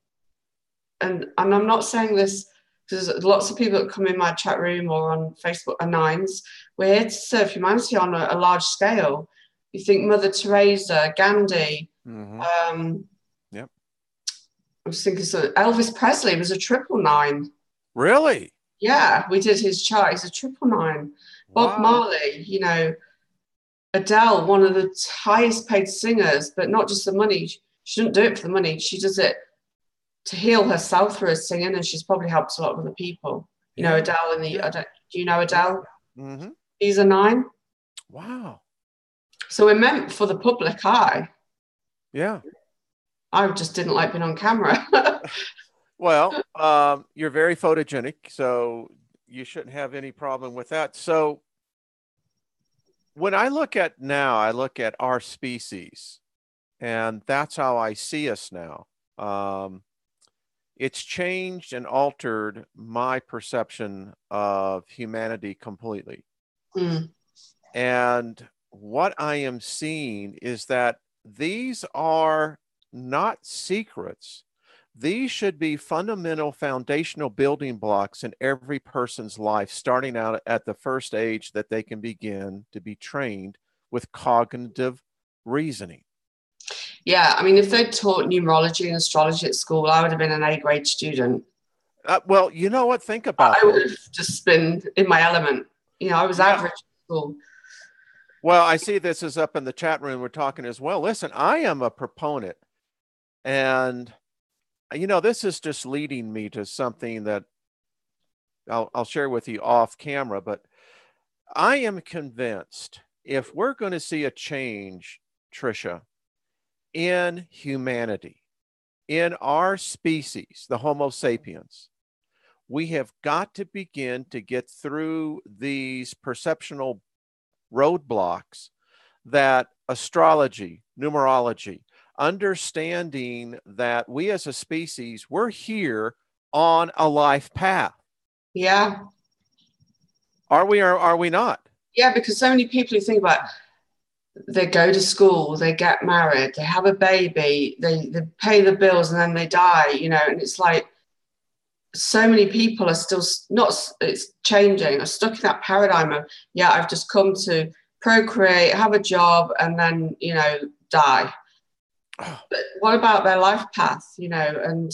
Speaker 2: And I'm not saying this because lots of people that come in my chat room or on Facebook are 9s. We're here to serve humanity on a large scale. You think Mother Teresa, Gandhi.
Speaker 1: Mm-hmm. Yep.
Speaker 2: I'm just thinking, so Elvis Presley was a 999.
Speaker 1: Really?
Speaker 2: Yeah, we did his chart. He's a 999. Bob Marley, Adele, one of the highest paid singers, but not just the money. She doesn't do it for the money. She does it to heal herself through her singing, and she's probably helped a lot of other people. You know, Adele in the, do you know Adele?
Speaker 1: Mm-hmm.
Speaker 2: She's a 9.
Speaker 1: Wow.
Speaker 2: So we're meant for the public eye.
Speaker 1: Yeah.
Speaker 2: I just didn't like being on camera.
Speaker 1: Well, you're very photogenic, so you shouldn't have any problem with that. So when I look at now, I look at our species, and that's how I see us now. It's changed and altered my perception of humanity completely.
Speaker 2: Mm.
Speaker 1: And what I am seeing is that these are not secrets. These should be fundamental foundational building blocks in every person's life, starting out at the first age that they can begin to be trained with cognitive reasoning.
Speaker 2: Yeah, I mean, if they'd taught numerology and astrology at school, I would have been an A-grade student.
Speaker 1: Well, you know what? Think about
Speaker 2: I would have just been in my element. You know, I was average at school.
Speaker 1: Well, I see this is up in the chat room. We're talking as well. Listen, I am a proponent, and you know, this is just leading me to something that I'll share with you off camera, but I am convinced if we're going to see a change, Tricia, in humanity, in our species, the Homo sapiens, we have got to begin to get through these perceptional roadblocks that astrology, numerology, understanding that we as a species, we're here on a life path.
Speaker 2: Yeah.
Speaker 1: Are we or are we not?
Speaker 2: Yeah, because so many people who think about, they go to school, they get married, they have a baby, they pay the bills, and then they die, you know, and it's like so many people are still not, it's changing, are stuck in that paradigm of, yeah, I've just come to procreate, have a job, and then, you know, die. But what about their life path, you know? And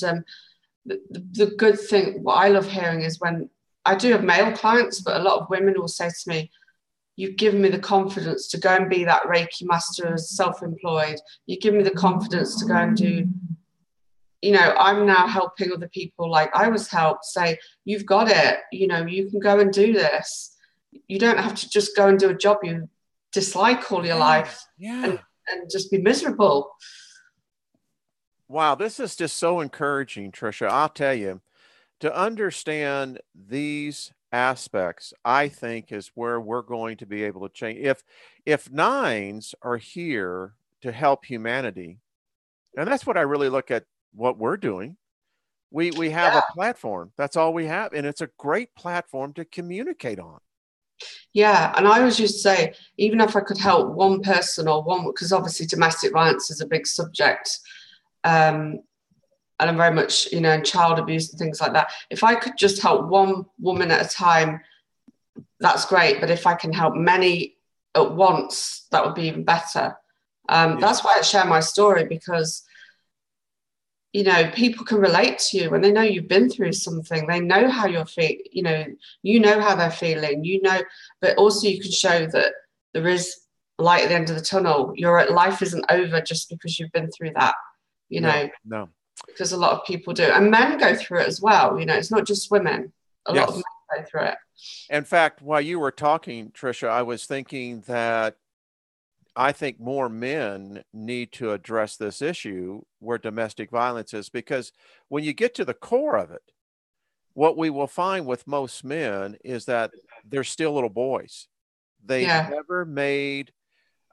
Speaker 2: the good thing, what I love hearing is when I do have male clients, but a lot of women will say to me, you've given me the confidence to go and be that Reiki master as self-employed. You give me the confidence to go and do, you know, I'm now helping other people like I was helped, say, you've got it, you know, you can go and do this. You don't have to just go and do a job you dislike all your life and just be miserable.
Speaker 1: Wow, this is just so encouraging, Tricia. I'll tell you, to understand these aspects, I think is where we're going to be able to change. If nines are here to help humanity, and that's what I really look at what we're doing. We have a platform. That's all we have. And it's a great platform to communicate on.
Speaker 2: Yeah. And I always used to say, even if I could help one person or one, because obviously domestic violence is a big subject. And I'm very much, you know, in child abuse and things like that. If I could just help one woman at a time, that's great. But if I can help many at once, that would be even better. That's why I share my story, because, you know, people can relate to you when they know you've been through something. They know how you're feeling, you know how they're feeling, you know, but also you can show that there is light at the end of the tunnel. Your life isn't over just because you've been through that, you know.
Speaker 1: No.
Speaker 2: Because a lot of people do. And men go through it as well. You know, it's not just women. A lot of men go through it.
Speaker 1: In fact, while you were talking, Tricia, I was thinking that I think more men need to address this issue where domestic violence is, because when you get to the core of it, what we will find with most men is that they're still little boys. They've never made,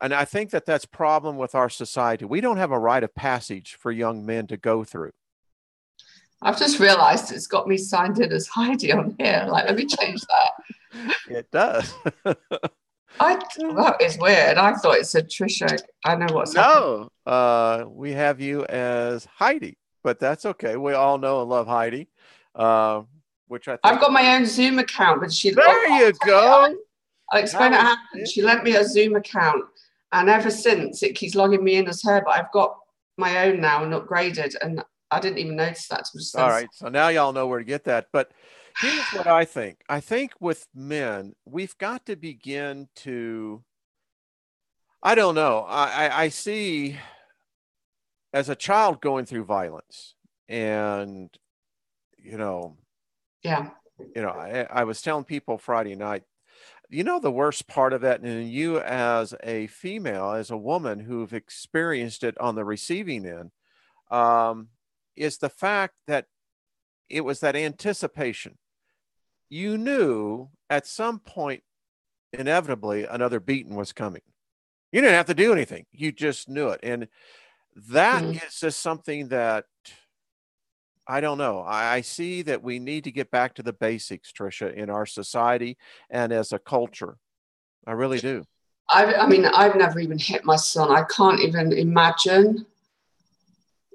Speaker 1: and I think that that's a problem with our society. We don't have a rite of passage for young men to go through.
Speaker 2: I've just realized it's got me signed in as Heidi on here. Like, let me change that.
Speaker 1: It does.
Speaker 2: That is weird. I thought it said Trisha. I know what's happening.
Speaker 1: We have you as Heidi, but that's okay. We all know and love Heidi, which I think
Speaker 2: I've got my own Zoom account, but
Speaker 1: there you go.
Speaker 2: I'll explain what happened. She lent me a Zoom account, and ever since it keeps logging me in as her, but I've got my own now and upgraded, and I didn't even notice that.
Speaker 1: All right, so now y'all know where to get that. But here's what I think. I think with men, we've got to begin to I don't know. I see as a child going through violence, and you know,
Speaker 2: Yeah.
Speaker 1: I was telling people Friday night, the worst part of that, and you as a female, as a woman who've experienced it on the receiving end, um, is the fact that it was that anticipation. You knew at some point, inevitably, another beating was coming. You didn't have to do anything. You just knew it. And that is just something that I don't know. I see that we need to get back to the basics, Tricia, in our society and as a culture. I really do.
Speaker 2: I mean, I've never even hit my son. I can't even imagine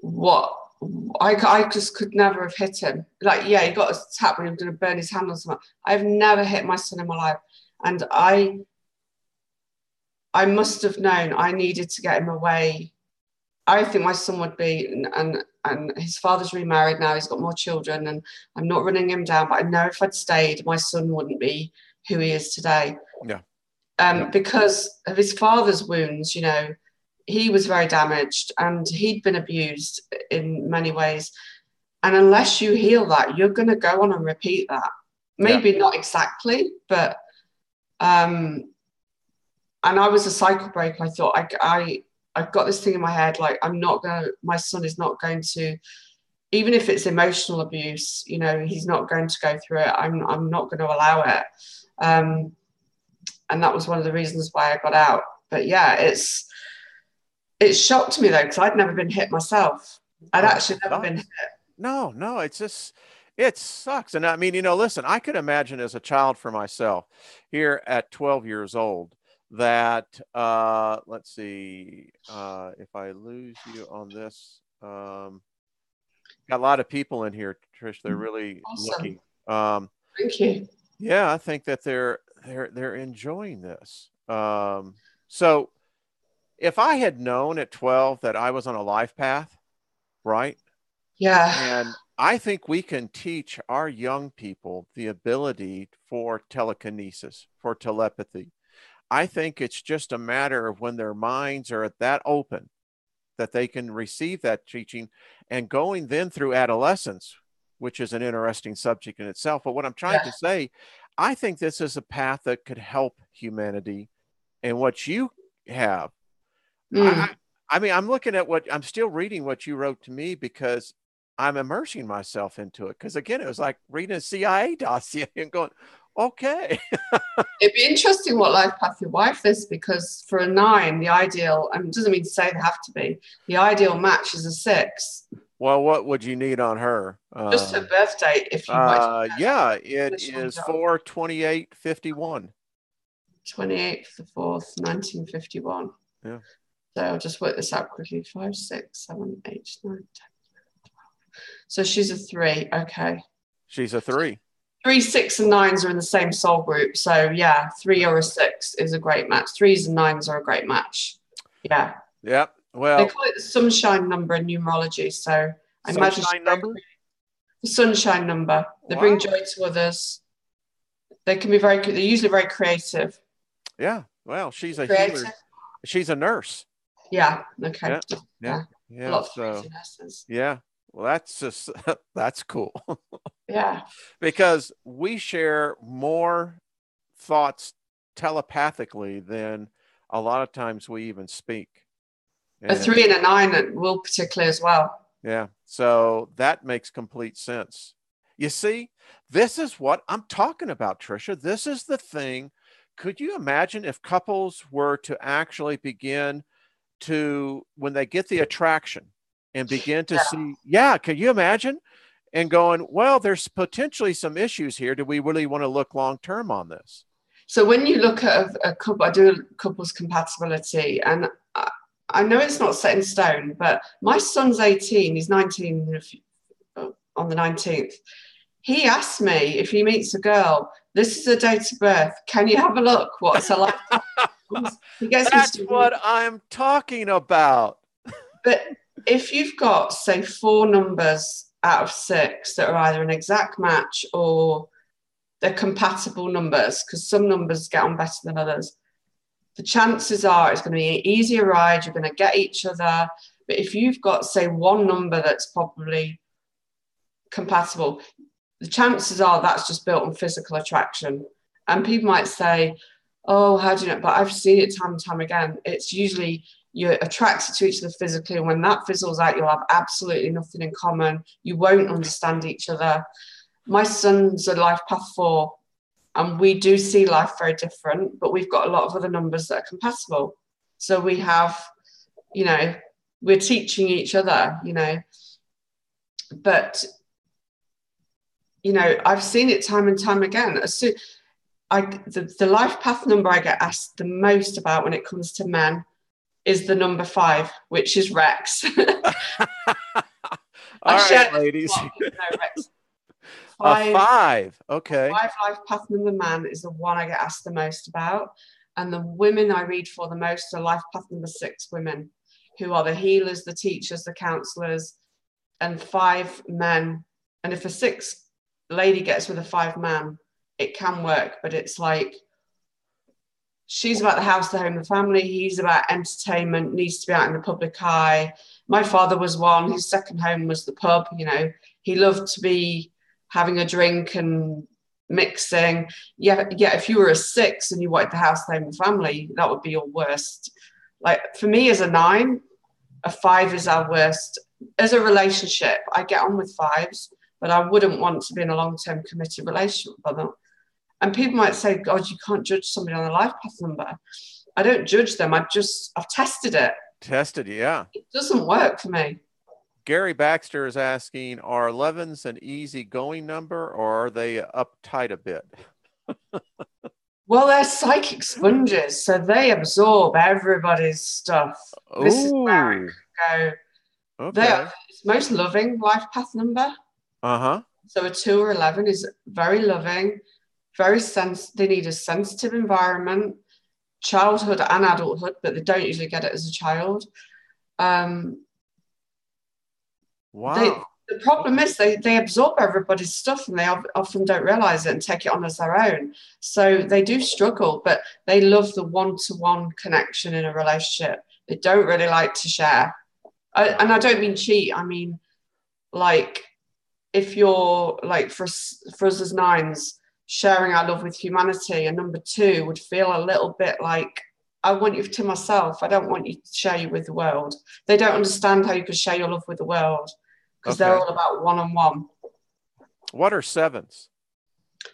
Speaker 2: what I just could never have hit him. Like, yeah, he got a tap when he was going to burn his hand or something. I've never hit my son in my life, and I must have known I needed to get him away. I think my son would be, and his father's remarried now. He's got more children, and I'm not running him down. But I know if I'd stayed, my son wouldn't be who he is today.
Speaker 1: Yeah.
Speaker 2: Because of his father's wounds, he was very damaged and he'd been abused in many ways. And unless you heal that, you're going to go on and repeat that. Maybe not exactly, but and I was a cycle breaker. I thought I've got this thing in my head, like my son is not going to, even if it's emotional abuse, he's not going to go through it. I'm not going to allow it. And that was one of the reasons why I got out. But yeah, it shocked me though, because I'd never been hit myself. I'd actually never been hit. No,
Speaker 1: it sucks. And I mean, listen, I could imagine as a child for myself here at 12 years old that, let's see, if I lose you on this, got a lot of people in here, Trish. They're really
Speaker 2: awesome.
Speaker 1: Looking.
Speaker 2: Thank you.
Speaker 1: Yeah, I think that they're enjoying this. So if I had known at 12 that I was on a life path, right?
Speaker 2: Yeah.
Speaker 1: And I think we can teach our young people the ability for telekinesis, for telepathy. I think it's just a matter of when their minds are that open that they can receive that teaching, and going then through adolescence, which is an interesting subject in itself. But what I'm trying to say, I think this is a path that could help humanity. And what you have, I mean, I'm still reading what you wrote to me because I'm immersing myself into it. Because again, it was like reading a CIA dossier and going, okay.
Speaker 2: It'd be interesting what life path your wife is, because for a 9, the ideal, and it doesn't mean to say they have to be, the ideal match is a 6.
Speaker 1: Well, what would you need on her?
Speaker 2: Just her birth date, if you want.
Speaker 1: Yeah, it is 4/28/51.
Speaker 2: 28th the 4th, 1951.
Speaker 1: Yeah.
Speaker 2: So I'll just work this out quickly. 5, 6, 7, 8, 9, 10. So she's a 3. Okay.
Speaker 1: She's a 3.
Speaker 2: 3, 6, and 9s are in the same soul group. So yeah, 3 or a 6 is a great match. 3s and 9s are a great match. Yeah.
Speaker 1: Yep. Well,
Speaker 2: they call it the sunshine number in numerology. So I imagine
Speaker 1: number?
Speaker 2: The sunshine number. They bring joy to others. They can be they're usually very creative.
Speaker 1: Yeah. Well, she's a healer. She's a nurse.
Speaker 2: Yeah. Okay.
Speaker 1: Yeah.
Speaker 2: A lot of nurses.
Speaker 1: Yeah. Well, that's cool.
Speaker 2: Yeah.
Speaker 1: Because we share more thoughts telepathically than a lot of times we even speak.
Speaker 2: A 3 and a 9 will particularly as well.
Speaker 1: Yeah. So that makes complete sense. You see, this is what I'm talking about, Tricia. This is the thing. Could you imagine if couples were to actually begin to, when they get the attraction and begin to see, can you imagine? And going, well, there's potentially some issues here. Do we really want to look long-term on this?
Speaker 2: So when you look at a couple, I do couples compatibility, and I know it's not set in stone, but my son's 18, he's 19 on the 19th. He asked me if he meets a girl, this is her date of birth. Can you have a look? What's her life?
Speaker 1: That's what I'm talking about.
Speaker 2: But if you've got, say, 4 numbers out of 6 that are either an exact match or they're compatible numbers, because some numbers get on better than others, the chances are it's going to be an easier ride. You're going to get each other. But if you've got, say, one number that's probably compatible, the chances are that's just built on physical attraction. And people might say, oh, how do you know? But I've seen it time and time again. It's usually you're attracted to each other physically, and when that fizzles out, you'll have absolutely nothing in common. You won't understand each other. My son's a life path 4, and we do see life very different, but we've got a lot of other numbers that are compatible. So we have, you know, we're teaching each other, you know. But, you know, I've seen it time and time again. The life path number I get asked the most about when it comes to men is the number 5, which is Rex.
Speaker 1: All right, ladies.
Speaker 2: Rex.
Speaker 1: 5, okay.
Speaker 2: 5 life path number man is the one I get asked the most about. And the women I read for the most are life path number 6 women, who are the healers, the teachers, the counselors, and 5 men. And if a 6 lady gets with a 5 man, it can work, but it's like, she's about the house, the home, the family. He's about entertainment, needs to be out in the public eye. My father was one. His second home was the pub. You know, he loved to be having a drink and mixing. Yeah. If you were a 6 and you wanted the house, the home, the family, that would be your worst. Like for me as a 9, a 5 is our worst. As a relationship, I get on with 5s, but I wouldn't want to be in a long-term committed relationship with them. And people might say, God, you can't judge somebody on a life path number. I don't judge them. I've tested it.
Speaker 1: Yeah.
Speaker 2: It doesn't work for me.
Speaker 1: Gary Baxter is asking, are 11s an easy-going number, or are they uptight a bit?
Speaker 2: Well, they're psychic sponges, so they absorb everybody's stuff.
Speaker 1: Ooh.
Speaker 2: This is where it can go.
Speaker 1: Okay.
Speaker 2: They are the most loving life path number.
Speaker 1: Uh-huh.
Speaker 2: So a 2 or 11 is very loving, very they need a sensitive environment, childhood and adulthood, but they don't usually get it as a child.
Speaker 1: Wow.
Speaker 2: The problem is they absorb everybody's stuff, and they often don't realize it and take it on as their own. So they do struggle, but they love the one-to-one connection in a relationship. They don't really like to share. And I don't mean cheat. I mean, like, if you're like, for us as 9s, sharing our love with humanity, and number 2 would feel a little bit like, I want you to myself. I don't want you to share you with the world. They don't understand how you can share your love with the world, because they're all about one-on-one.
Speaker 1: What are 7s?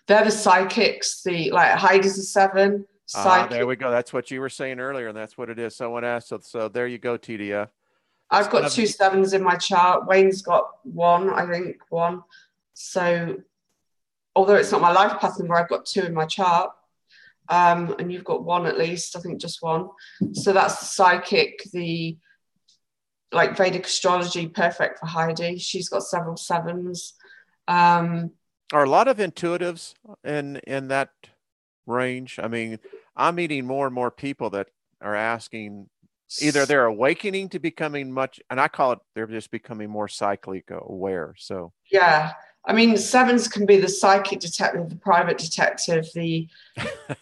Speaker 2: They're the psychics. Like Heidi's a 7.
Speaker 1: There we go. That's what you were saying earlier, and that's what it is. Someone asked, so there you go, TDF.
Speaker 2: I've got 2 7s in my chart. Wayne's got 1, I think, 1. So although it's not my life path number, I've got 2 in my chart. And you've got 1 at least, I think just 1. So that's the psychic, the like Vedic astrology, perfect for Heidi. She's got several 7s.
Speaker 1: Are a lot of intuitives in that range? I mean, I'm meeting more and more people that are asking, either they're awakening to becoming much, and I call it, they're just becoming more psychically aware. So
Speaker 2: yeah, I mean, 7s can be the psychic detective, the private detective, the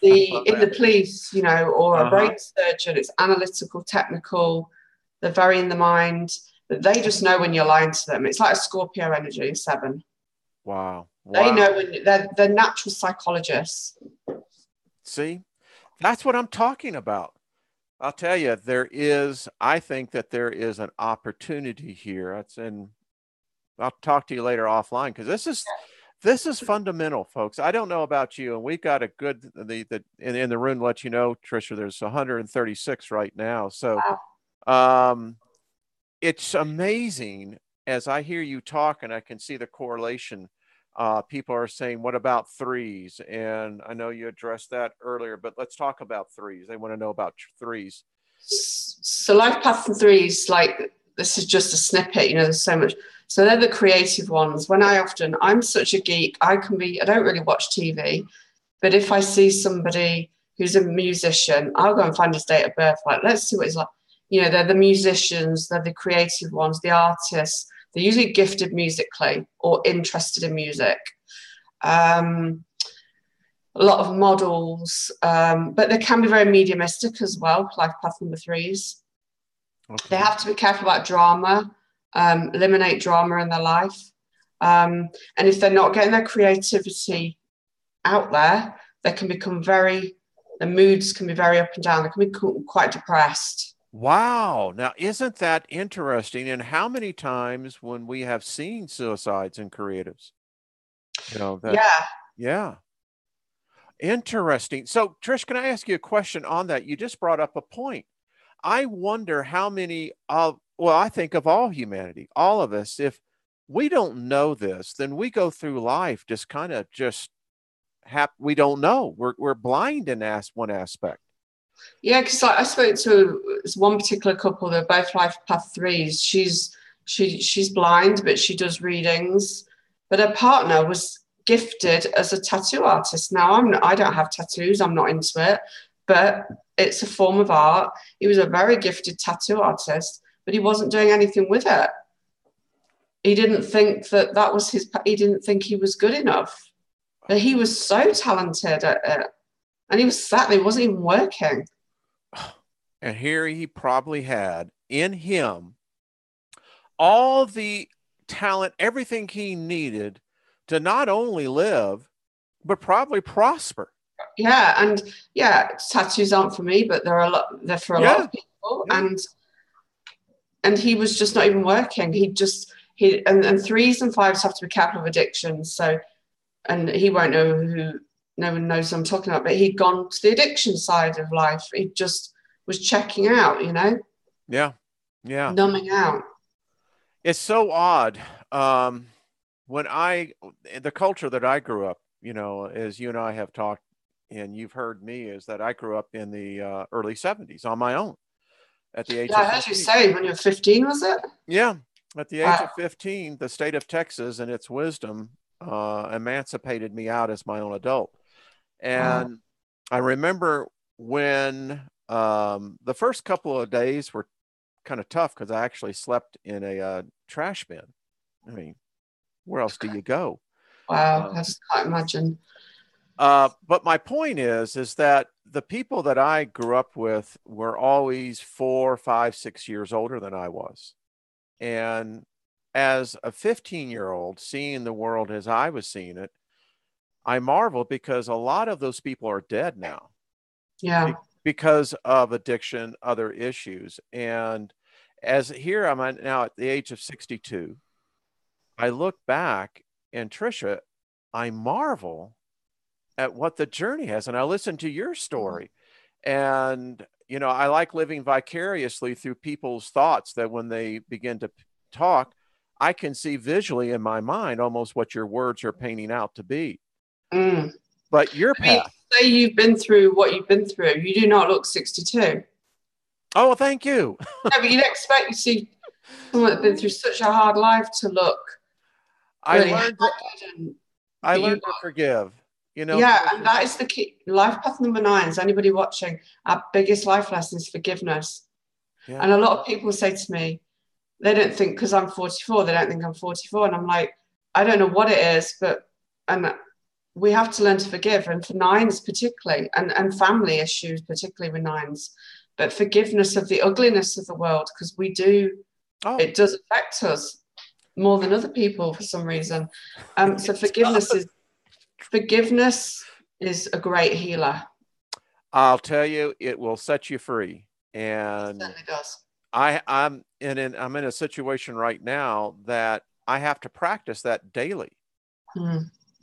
Speaker 2: in the police, you know, or a brain surgeon. It's analytical, technical. They're very in the mind, but they just know when you're lying to them. It's like a Scorpio energy, a 7.
Speaker 1: Wow.
Speaker 2: They know when they're natural psychologists.
Speaker 1: See, that's what I'm talking about. I'll tell you, I think that there is an opportunity here. And I'll talk to you later offline, because this is fundamental, folks. I don't know about you, and we've got a good, in the room, let you know, Trisha, there's 136 right now. So it's amazing as I hear you talk, and I can see the correlation. People are saying, what about 3s? And I know you addressed that earlier, but let's talk about 3s. They want to know about 3s.
Speaker 2: So life path and 3s, like, this is just a snippet, you know, there's so much. So they're the creative ones. I'm such a geek, I don't really watch TV, but if I see somebody who's a musician, I'll go and find his date of birth. Like, let's see what he's like. You know, they're the musicians, they're the creative ones, the artists. They're usually gifted musically or interested in music. a lot of models, but they can be very mediumistic as well, life path number threes.
Speaker 1: Okay.
Speaker 2: They have to be careful about drama, eliminate drama in their life. And if they're not getting their creativity out there, they can become the moods can be very up and down. They can be quite depressed.
Speaker 1: Wow. Now, isn't that interesting? And how many times when we have seen suicides in creatives? Yeah. Interesting. So, Trish, can I ask you a question on that? You just brought up a point. I wonder how many I think of all humanity, all of us, if we don't know this, then we go through life just kind of we don't know. We're blind in one aspect.
Speaker 2: Yeah, because I spoke to one particular couple. They're both life path threes. She's blind, but she does readings. But her partner was gifted as a tattoo artist. Now I don't have tattoos. I'm not into it, but it's a form of art. He was a very gifted tattoo artist, but he wasn't doing anything with it. He didn't think that was his. He didn't think he was good enough. But he was so talented at it. And he was sat there, he wasn't even working.
Speaker 1: And here he probably had in him all the talent, everything he needed to not only live, but probably prosper.
Speaker 2: Yeah, and tattoos aren't for me, but they're for a lot of people. Yeah. And he was just not even working. And threes and fives have to be careful of addictions. So, and he won't know who. No one knows what I'm talking about, but he'd gone to the addiction side of life. He just was checking out,
Speaker 1: Yeah.
Speaker 2: Numbing out.
Speaker 1: It's so odd. The culture that I grew up, as you and I have talked, and you've heard me, is that I grew up in the early 70s on my own at the age of 15.
Speaker 2: I heard you say when you were 15, was it?
Speaker 1: Yeah. At the age of 15, the state of Texas and its wisdom emancipated me out as my own adult. And I remember when the first couple of days were kind of tough because I actually slept in a trash bin. I mean, where else do you go?
Speaker 2: Wow, I just can't imagine.
Speaker 1: But my point is that the people that I grew up with were always 4, 5, 6 years older than I was. And as a 15-year-old, seeing the world as I was seeing it, I marvel because a lot of those people are dead now.
Speaker 2: Yeah.
Speaker 1: Because of addiction, other issues. And here I'm now at the age of 62, I look back and Tricia, I marvel at what the journey has. And I listen to your story and, I like living vicariously through people's thoughts that when they begin to talk, I can see visually in my mind almost what your words are painting out to be. But your path.
Speaker 2: Say you've been through what you've been through. You do not look 62.
Speaker 1: Oh, well, thank you.
Speaker 2: No, but you'd expect to see someone that's been through such a hard life to look. Really
Speaker 1: I learned to forgive.
Speaker 2: Yeah, and that is the key. Life path number 9 is anybody watching. Our biggest life lesson is forgiveness. Yeah. And a lot of people say to me, they don't think because I'm 44, they don't think I'm 44. And I'm like, I don't know what it is, and we have to learn to forgive. And for 9s particularly, and family issues, particularly with 9s, but forgiveness of the ugliness of the world, because it does affect us more than other people for some reason. So forgiveness is a great healer.
Speaker 1: I'll tell you, it will set you free. And
Speaker 2: it certainly does.
Speaker 1: I'm in a situation right now that I have to practice that daily.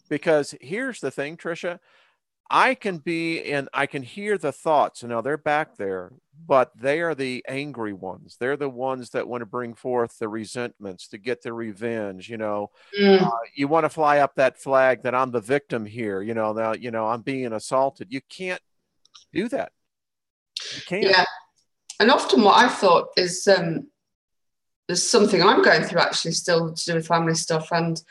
Speaker 1: Because here's the thing, Tricia, I can hear the thoughts. They're back there, but they are the angry ones. They're the ones that want to bring forth the resentments to get the revenge. You want to fly up that flag that I'm the victim here. I'm being assaulted. You can't do that. You can't.
Speaker 2: Yeah. And often what I've thought is there's something I'm going through actually still to do with family stuff. And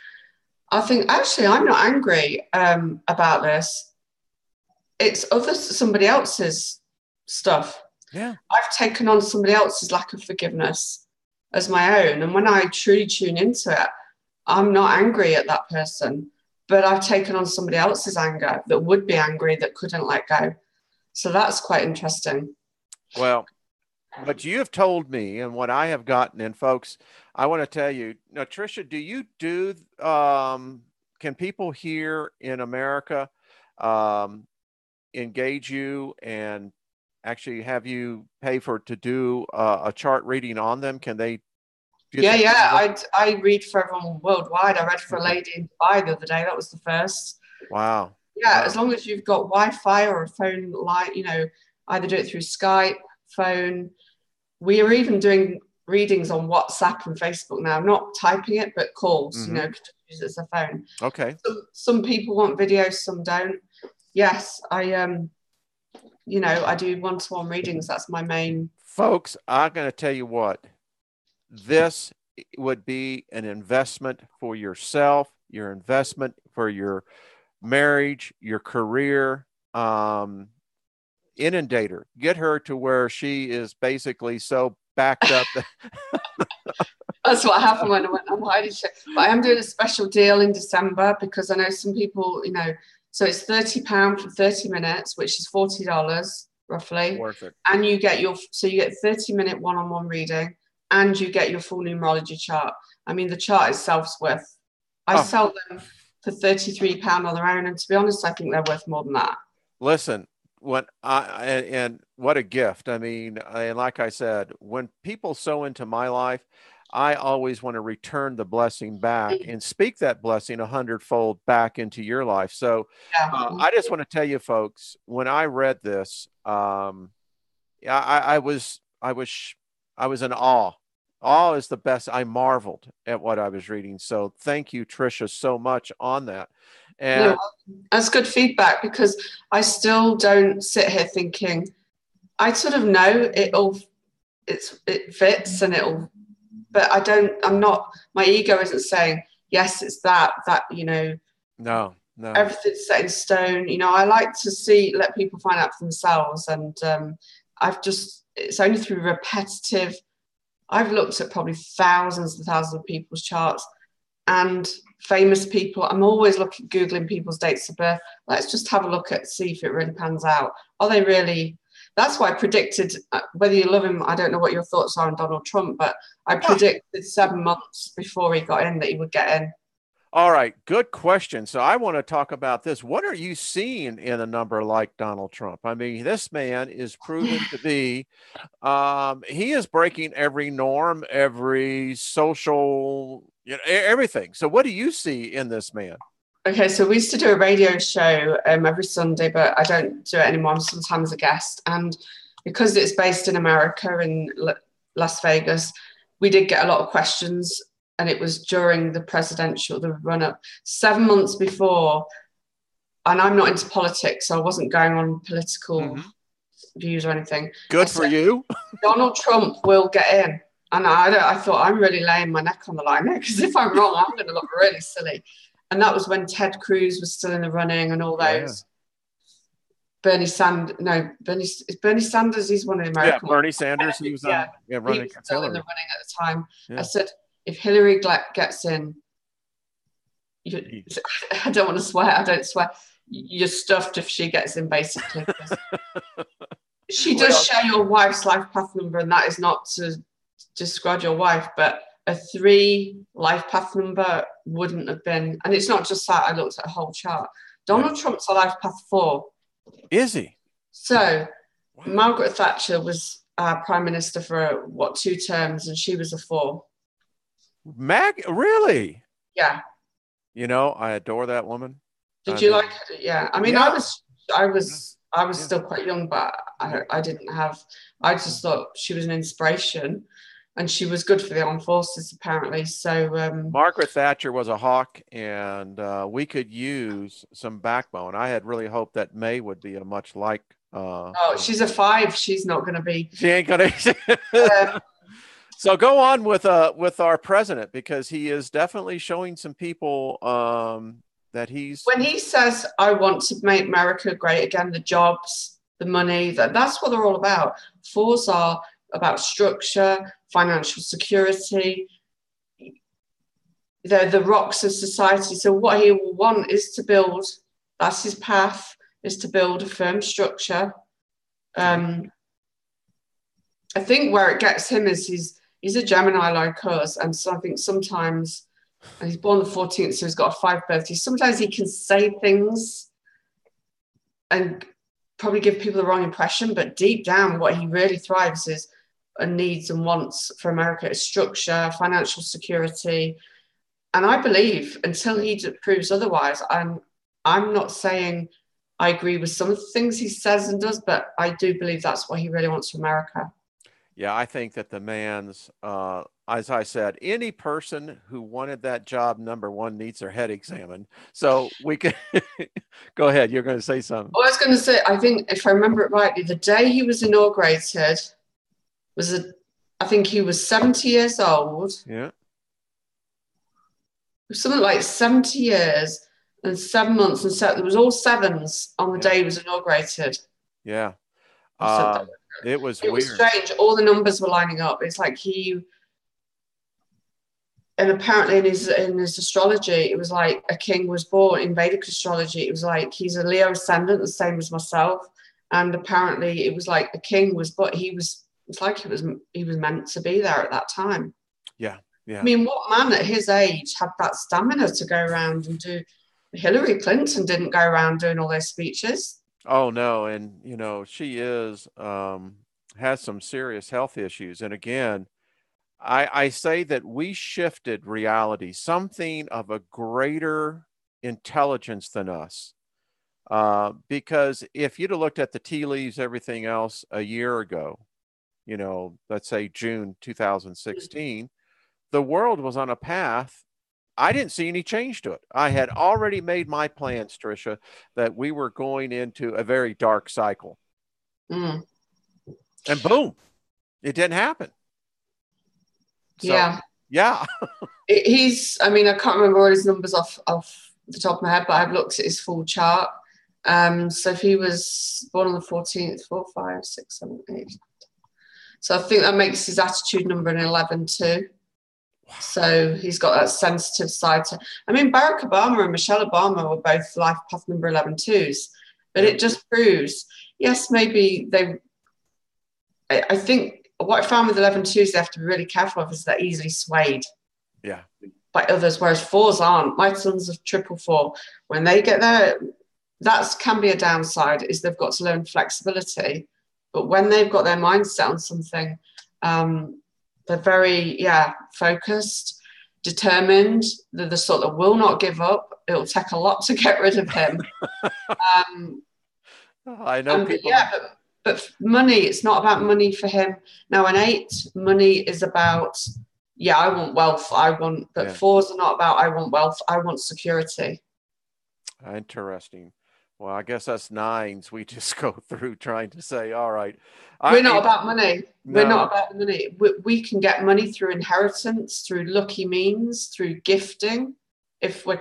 Speaker 2: I think, actually, I'm not angry about this. It's somebody else's stuff.
Speaker 1: Yeah.
Speaker 2: I've taken on somebody else's lack of forgiveness as my own. And when I truly tune into it, I'm not angry at that person. but I've taken on somebody else's anger that would be angry, that couldn't let go. So that's quite interesting.
Speaker 1: Well, what you have told me and what I have gotten, and folks, I want to tell you now, Tricia, do you do, can people here in America engage you and actually have you pay to do a chart reading on them? Can they get
Speaker 2: Yeah, I read for everyone worldwide. I read for a
Speaker 1: Okay.
Speaker 2: lady in Dubai the other day. That was the first.
Speaker 1: Wow.
Speaker 2: Yeah,
Speaker 1: Wow.
Speaker 2: as long as you've got Wi-Fi or a phone line, you know, either do it through Skype, phone. We are even doing readings on WhatsApp and Facebook now. I'm not typing it, but calls, you know, could use it as a phone.
Speaker 1: Okay.
Speaker 2: Some people want videos, some don't. Yes, you know, I do one-to-one readings. That's my main.
Speaker 1: Folks, I'm going to tell you what, this would be an investment for yourself, your investment for your marriage, your career. Inundate her, get her to where she is basically so backed up.
Speaker 2: That's what happened when I went on hiding show. But I am doing a special deal in December because I know some people, you know, so it's £30 for 30 minutes, which is $40 roughly.
Speaker 1: Worth it.
Speaker 2: And you get you get 30-minute one-on-one reading and you get your full numerology chart. I mean, the chart itself's worth, I sell them for £33 on their own. And to be honest, I think they're worth more than that.
Speaker 1: Listen, and what a gift. I mean, and like I said, when people sow into my life, I always want to return the blessing back and speak that blessing 100-fold back into your life. So I just want to tell you folks, when I read this, I was in awe. Awe is the best. I marveled at what I was reading. So thank you, Tricia, so much on that. And
Speaker 2: no, that's good feedback because I still don't sit here thinking, I sort of know it fits and but I'm not, my ego isn't saying, yes, it's that, you know,
Speaker 1: no,
Speaker 2: everything's set in stone. You know, I like to let people find out for themselves. And it's only through repetitive, I've looked at probably thousands and thousands of people's charts and famous people. I'm always Googling people's dates of birth. Let's just have a look see if it really pans out. Are they really? That's why I predicted, whether you love him, I don't know what your thoughts are on Donald Trump, but I predicted 7 months before he got in that he would get in.
Speaker 1: All right, good question. So I want to talk about this. What are you seeing in a number like Donald Trump? I mean, this man is proven to be, he is breaking every norm, every social, you know, everything. So what do you see in this man?
Speaker 2: Okay, so we used to do a radio show every Sunday, but I don't do it anymore. I'm sometimes a guest. And because it's based in America, in Las Vegas, we did get a lot of questions. And it was during the run-up, 7 months before. And I'm not into politics, so I wasn't going on political views or anything.
Speaker 1: Good for you.
Speaker 2: Donald Trump will get in. And I thought, I'm really laying my neck on the line there, because if I'm wrong, I'm going to look really silly. And that was when Ted Cruz was still in the running and all those. Bernie Sanders, he's one of the American
Speaker 1: ones. Bernie Sanders, he was running
Speaker 2: he was still in the running at the time.
Speaker 1: Yeah.
Speaker 2: I said, if Hillary gets in, I don't want to swear, I don't swear, you're stuffed if she gets in, basically. She does share your wife's life path number, and that is not to discredit your wife, but a 3 life path number wouldn't have been, and it's not just that, I looked at a whole chart. Donald Trump's a life path 4.
Speaker 1: Is he?
Speaker 2: So Margaret Thatcher was prime minister for 2 terms, and she was a 4.
Speaker 1: Really?
Speaker 2: Yeah.
Speaker 1: You know, I adore that woman.
Speaker 2: Did you like her? Yeah. I mean, I was still quite young, but I didn't have, I just thought she was an inspiration, and she was good for the armed forces, apparently. So
Speaker 1: Margaret Thatcher was a hawk, and we could use some backbone. I had really hoped that May would be a much like.
Speaker 2: She's a 5. She's not going to be.
Speaker 1: She ain't going to. So go on with our president, because he is definitely showing some people that he's.
Speaker 2: When he says, I want to make America great again, the jobs, the money, that's what they're all about. 4s are about structure, financial security. the rocks of society. So what he will want is to build, that's his path, is to build a firm structure. I think where it gets him is he's a Gemini like us. And so I think sometimes, and he's born the 14th, so he's got a 5 birthday. Sometimes he can say things and probably give people the wrong impression, but deep down what he really thrives is and needs and wants for America is structure, financial security. And I believe until he proves otherwise, I'm not saying I agree with some of the things he says and does, but I do believe that's what he really wants for America.
Speaker 1: Yeah, I think that the man's, as I said, any person who wanted that job, number one, needs their head examined. So we can go ahead. You're going to say something.
Speaker 2: I was going to say, I think if I remember it rightly, the day he was inaugurated I think he was 70 years old.
Speaker 1: Yeah.
Speaker 2: Something like 70 years and 7 months. And so there was all sevens on the day he was inaugurated.
Speaker 1: Yeah. It was
Speaker 2: weird.
Speaker 1: It was
Speaker 2: strange. All the numbers were lining up. It's like and apparently in his astrology, it was like a king was born. In Vedic astrology, it was like he's a Leo ascendant, the same as myself. And apparently it was like a king was, but it's like he was meant to be there at that time.
Speaker 1: Yeah. Yeah.
Speaker 2: I mean, what man at his age had that stamina to go around and do? Hillary Clinton didn't go around doing all those speeches.
Speaker 1: Oh no, and she has some serious health issues. And again, I say that we shifted reality, something of a greater intelligence than us. Because if you'd have looked at the tea leaves, everything else a year ago, let's say June 2016, the world was on a path. I didn't see any change to it. I had already made my plans, Tricia, that we were going into a very dark cycle. And boom, it didn't happen. So, yeah.
Speaker 2: I mean, I can't remember all his numbers off the top of my head, but I've looked at his full chart. So if he was born on the 14th, 4, 5, 6, 7, 8. So I think that makes his attitude number an 11 too. So he's got that sensitive side to, I mean, Barack Obama and Michelle Obama were both life path number 11 twos, but it just proves, yes, maybe I think what I found with 11 twos, they have to be really careful of is they're easily swayed by others, whereas 4s aren't. My sons are 444. When they get there, that can be a downside, is they've got to learn flexibility. But when they've got their mindset on something, they're very, focused, determined. They're the sort that will not give up. It'll take a lot to get rid of him.
Speaker 1: I know people.
Speaker 2: But money, it's not about money for him. Now, an 8, money is about, I want wealth. But 4s are not about, I want wealth. I want security.
Speaker 1: Interesting. Well, I guess us 9s, we just go through trying to say, all right.
Speaker 2: We're not about money. No. We're not about the money. We can get money through inheritance, through lucky means, through gifting. If we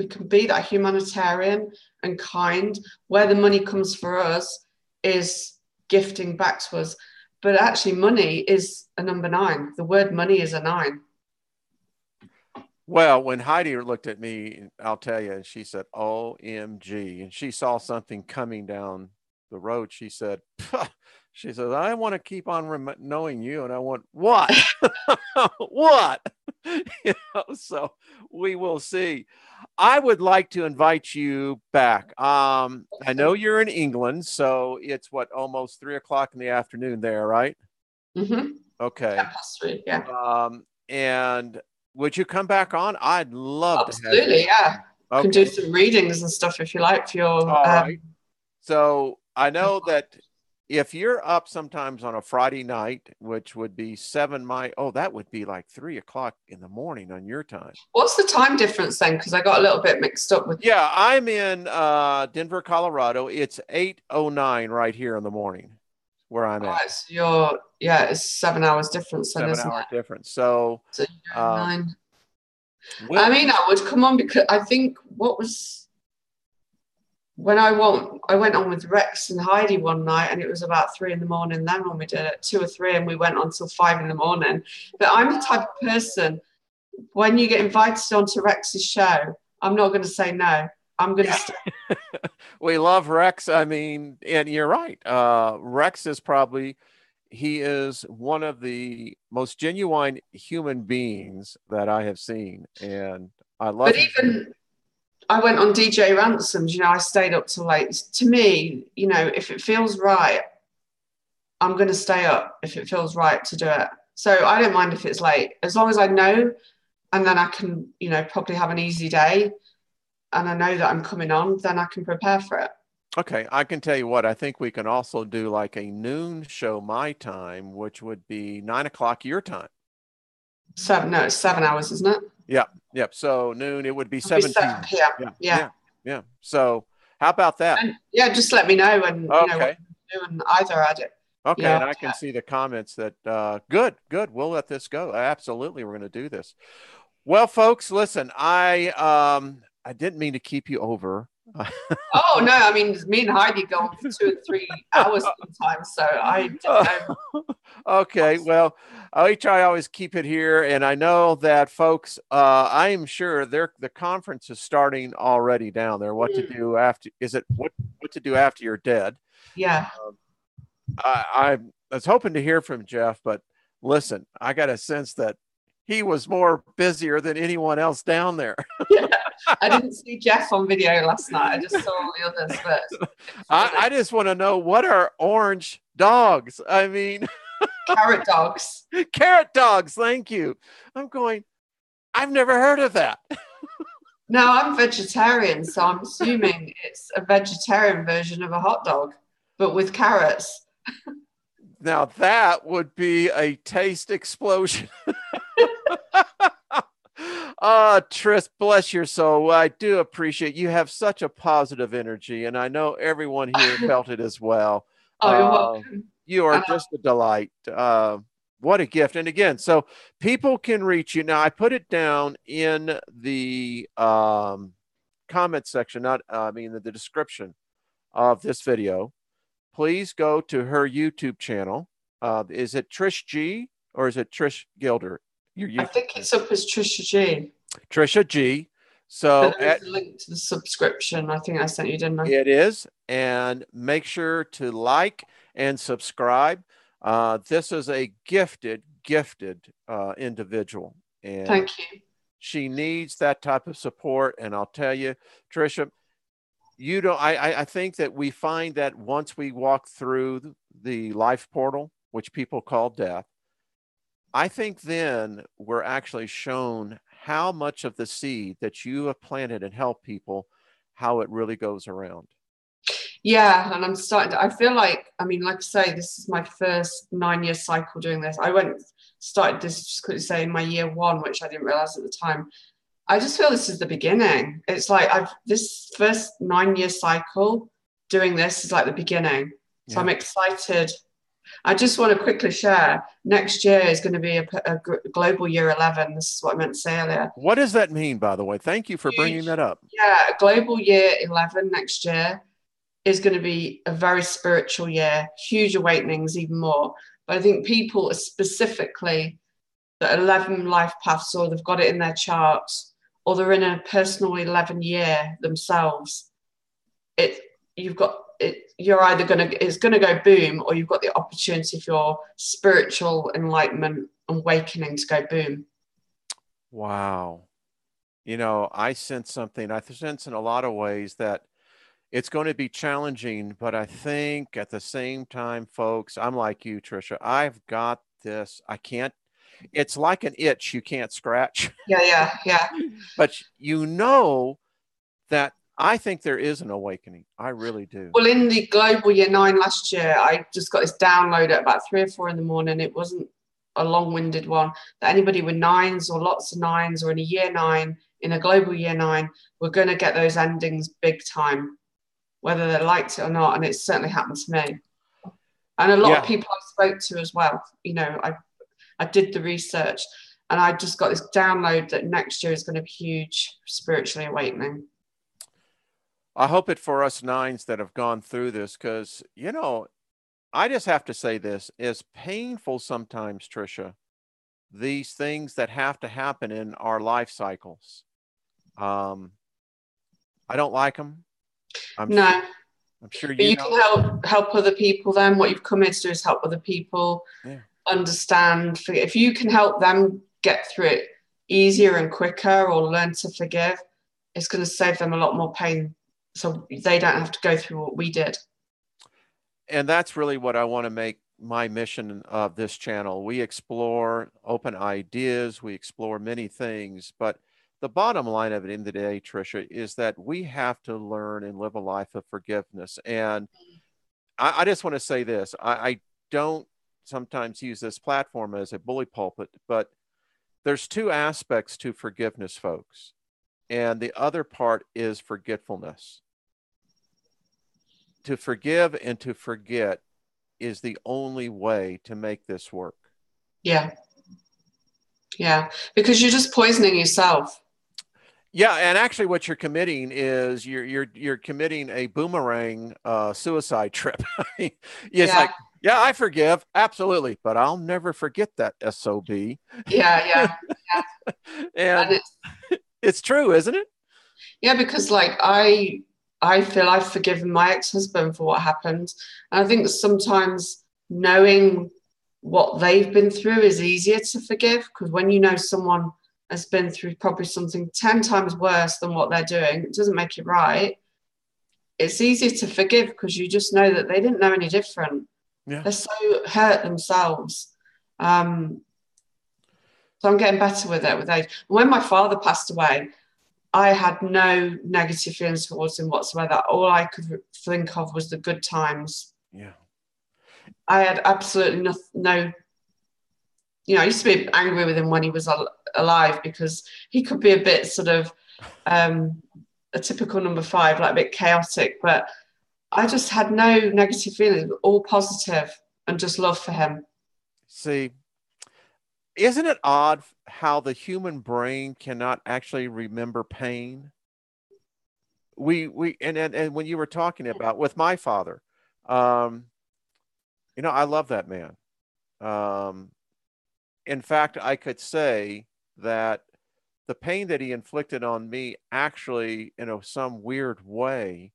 Speaker 2: can be that humanitarian and kind, where the money comes for us is gifting back to us. But actually money is a number 9. The word money is a 9.
Speaker 1: Well, when Heidi looked at me, I'll tell you, she said, OMG. And she saw something coming down the road. She said, I want to keep on knowing you. And I want, what? What? So we will see. I would like to invite you back. I know you're in England, so it's almost 3 o'clock in the afternoon there, right?
Speaker 2: Mm-hmm.
Speaker 1: Okay.
Speaker 2: 3, yeah.
Speaker 1: And would you come back on? I'd love to have you.
Speaker 2: Absolutely, yeah.
Speaker 1: Okay.
Speaker 2: Can do some readings and stuff if you like for your.
Speaker 1: All right. So I know that if you're up sometimes on a Friday night, which would be 7 that would be like 3 o'clock in the morning on your time.
Speaker 2: What's the time difference then? Because I got a little bit mixed up with.
Speaker 1: Yeah, I'm in Denver, Colorado. It's 8:09 right here in the morning where I'm at.
Speaker 2: So it's 7 hours difference then,
Speaker 1: 7-hour difference. So
Speaker 2: you're 9. I mean, I would come on because I think when I went on with Rex and Heidi one night, and it was about 3 in the morning then when we did it, 2 or 3, and we went on till 5 in the morning. But I'm the type of person when you get invited onto Rex's show, I'm not going to say no. I'm going to
Speaker 1: We love Rex. I mean, and you're right. Rex is probably, he is one of the most genuine human beings that I have seen. And I love
Speaker 2: But
Speaker 1: his.
Speaker 2: even I went on DJ Ransom's, I stayed up till late. To me, if it feels right, I'm going to stay up if it feels right to do it. So I don't mind if it's late, as long as I know, and then I can, probably have an easy day, and I know that I'm coming on, then I can prepare for it.
Speaker 1: Okay, I can tell you what, I think we can also do like a noon show my time, which would be 9 o'clock your time.
Speaker 2: No, it's 7 hours, isn't it?
Speaker 1: Yep. So noon, it would be 7
Speaker 2: 7 p.m.
Speaker 1: Yeah. So how about that?
Speaker 2: And just let me know, and what
Speaker 1: Okay.
Speaker 2: you do, and either add it.
Speaker 1: Okay, and I can see the comments that good. We'll let this go. Absolutely, we're going to do this. Well, folks, listen, I didn't mean to keep you over.
Speaker 2: Oh no, I mean, me and Heidi go on for 2 and 3 hours sometimes, so I didn't know.
Speaker 1: Okay, well, I always keep it here, and I know that folks, I am sure the conference is starting already down there. What to do after? Is it what to do after you're dead?
Speaker 2: Yeah.
Speaker 1: I was hoping to hear from Jeff, but listen, I got a sense that he was more busier than anyone else down there.
Speaker 2: Yeah, I didn't see Jeff on video last night. I just saw all the others. But
Speaker 1: I just want to know, what are orange dogs? I mean,
Speaker 2: carrot dogs.
Speaker 1: Carrot dogs. Thank you. I've never heard of that.
Speaker 2: No, I'm vegetarian, so I'm assuming it's a vegetarian version of a hot dog, but with carrots.
Speaker 1: Now that would be a taste explosion. Tris, bless your soul. I do appreciate you have such a positive energy, and I know everyone here felt it as well.
Speaker 2: Oh, you're welcome.
Speaker 1: You are just a delight. What a gift. And again, so people can reach you. Now, I put it down in the comment section, the description of this video. Please go to her YouTube channel. Is it Trish G or is it Trish Gilder?
Speaker 2: I think it's up as Trisha G.
Speaker 1: Trisha G. So
Speaker 2: there's a link to the subscription. I think I sent you, didn't I?
Speaker 1: It is. And make sure to like and subscribe. This is a gifted individual. And
Speaker 2: thank you.
Speaker 1: She needs that type of support. And I'll tell you, Trisha, I think that we find that once we walk through the life portal, which people call death, I think then we're actually shown how much of the seed that you have planted and helped people, how it really goes around.
Speaker 2: Yeah, and I feel like, like I say, this is my first 9-year cycle doing this. I started this, just quickly say, in my year 1, which I didn't realize at the time. I just feel this is the beginning. It's like this first 9-year cycle doing this is like the beginning. So yeah. I'm excited. I just want to quickly share, next year is going to be a global year 11. This is what I meant to say earlier.
Speaker 1: What does that mean, by the way? Thank you for bringing that up.
Speaker 2: Yeah, a global year 11 next year is going to be a very spiritual year, huge awakenings, even more. But I think people specifically, the 11 life paths, or they've got it in their charts, or they're in a personal 11 year themselves, you're either it's going to go boom, or you've got the opportunity for your spiritual enlightenment and awakening to go boom.
Speaker 1: Wow. I sense something. I sense in a lot of ways that it's going to be challenging, but I think at the same time, folks, I'm like you, Trisha. I've got this. It's like an itch you can't scratch.
Speaker 2: Yeah.
Speaker 1: But that I think there is an awakening. I really do.
Speaker 2: Well, in the global year 9 last year, I just got this download at about 3 or 4 in the morning. It wasn't a long-winded one, that anybody with 9s or lots of 9s or in a year 9, in a global year 9, we're going to get those endings big time, whether they liked it or not. And it's certainly happened to me. And a lot of people I spoke to as well. I did the research, and I just got this download that next year is going to be huge, spiritually awakening.
Speaker 1: I hope it for us 9s that have gone through this, because, I just have to say this, as painful sometimes, Trisha, these things that have to happen in our life cycles. I don't like them.
Speaker 2: No,
Speaker 1: I'm sure
Speaker 2: but
Speaker 1: you
Speaker 2: you
Speaker 1: don't.
Speaker 2: can help other people. Then what you've come here to do is help other people understand. If you can help them get through it easier and quicker, or learn to forgive, it's going to save them a lot more pain, so they don't have to go through what we did.
Speaker 1: And that's really what I want to make my mission of this channel. We explore open ideas, we explore many things, but the bottom line of it in the day, Tricia, is that we have to learn and live a life of forgiveness. And I just want to say this. I don't sometimes use this platform as a bully pulpit, but there's two aspects to forgiveness, folks. And the other part is forgetfulness. To forgive and to forget is the only way to make this work.
Speaker 2: Yeah. Yeah. Because you're just poisoning yourself.
Speaker 1: Yeah, and actually what you're committing is you're committing a boomerang suicide trip. It's like, yeah, I forgive, absolutely, but I'll never forget that SOB.
Speaker 2: Yeah.
Speaker 1: And it's true, isn't it?
Speaker 2: Yeah, because like I feel I've forgiven my ex-husband for what happened. And I think that sometimes knowing what they've been through is easier to forgive, because when you know someone has been through probably something 10 times worse than what they're doing, it doesn't make it right. It's easier to forgive because you just know that they didn't know any different.
Speaker 1: Yeah.
Speaker 2: They're so hurt themselves. So I'm getting better with it with age. When my father passed away, I had no negative feelings towards him whatsoever. All I could think of was the good times.
Speaker 1: Yeah.
Speaker 2: I had absolutely no, I used to be angry with him when he was alive, because he could be a bit sort of a typical number 5, like a bit chaotic. But I just had no negative feelings, all positive, and just love for him.
Speaker 1: See, isn't it odd how the human brain cannot actually remember pain? And when you were talking about with my father, I love that man. In fact, I could say that the pain that he inflicted on me, actually, in some weird way,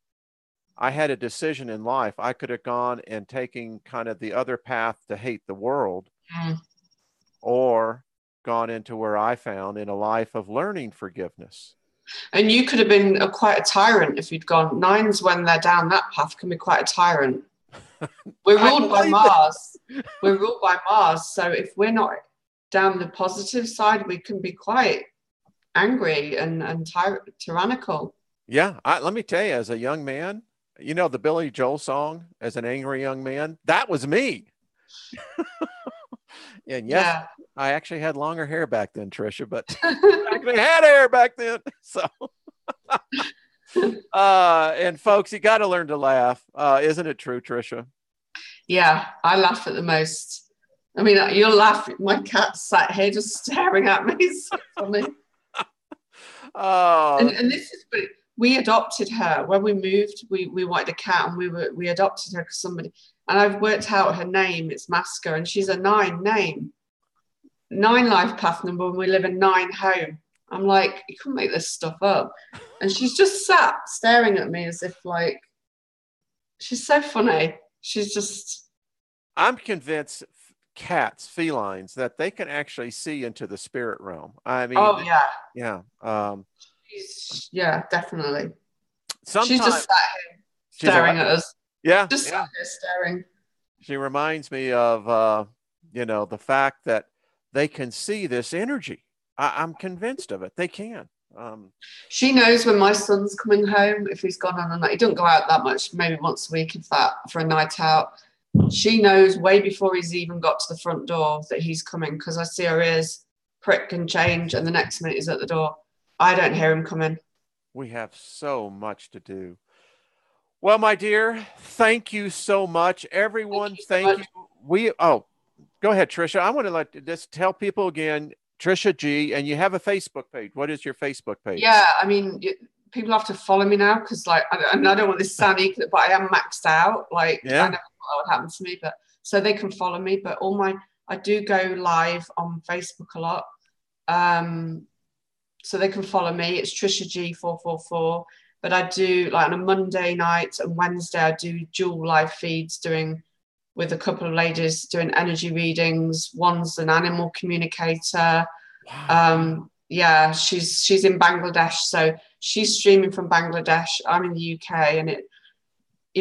Speaker 1: I had a decision in life. I could have gone and taken kind of the other path to hate the world, or gone into where I found in a life of learning forgiveness.
Speaker 2: And you could have been quite a tyrant if you'd gone. 9s, when they're down that path, can be quite a tyrant. We're ruled by Mars. We're ruled by Mars. So if we're not down the positive side, we can be quite angry and tyrannical.
Speaker 1: Yeah. Let me tell you, as a young man, the Billy Joel song, As an Angry Young Man, that was me. And yes, I actually had longer hair back then, Tricia, but I actually had hair back then. So, and folks, you got to learn to laugh. Isn't it true, Tricia?
Speaker 2: Yeah, I laugh at the most. I mean, you'll laugh. My cat sat here just staring at me. It's so funny. And this is, we adopted her when we moved. We wanted a cat, and we adopted her because somebody. And I've worked out her name. It's Masker, and she's a 9 name, 9 life path number, and we live in 9 home. I'm like, you couldn't make this stuff up. And she's just sat staring at me as if like, she's so funny. She's just.
Speaker 1: I'm convinced cats, felines, that they can actually see into the spirit realm. I mean, yeah.
Speaker 2: Yeah, definitely.
Speaker 1: Sometimes
Speaker 2: she's just sat here staring at us.
Speaker 1: Yeah.
Speaker 2: Just sat here staring.
Speaker 1: She reminds me of, the fact that they can see this energy. I'm convinced of it. They can.
Speaker 2: She knows when my son's coming home, if he's gone on a night. He doesn't go out that much, maybe once a week, if that, for a night out. She knows way before he's even got to the front door that he's coming, because I see her ears prick and change, and the next minute he's at the door. I don't hear him coming.
Speaker 1: We have so much to do. Well, my dear, thank you so much. Everyone, thank you. Go ahead, Tricia. I want to just tell people again, Trisha G, and you have a Facebook page. What is your Facebook page?
Speaker 2: Yeah, I mean, people have to follow me now, because I don't want this to sound equal, but I am maxed out. I never thought that would happen to me, but so they can follow me. But all my I do go live on Facebook a lot. So they can follow me. It's Trisha G444. But I do, like, on a Monday night and Wednesday, I do dual live feeds with a couple of ladies doing energy readings. One's an animal communicator.
Speaker 1: Wow.
Speaker 2: Yeah, she's in Bangladesh, so she's streaming from Bangladesh. I'm in the UK, and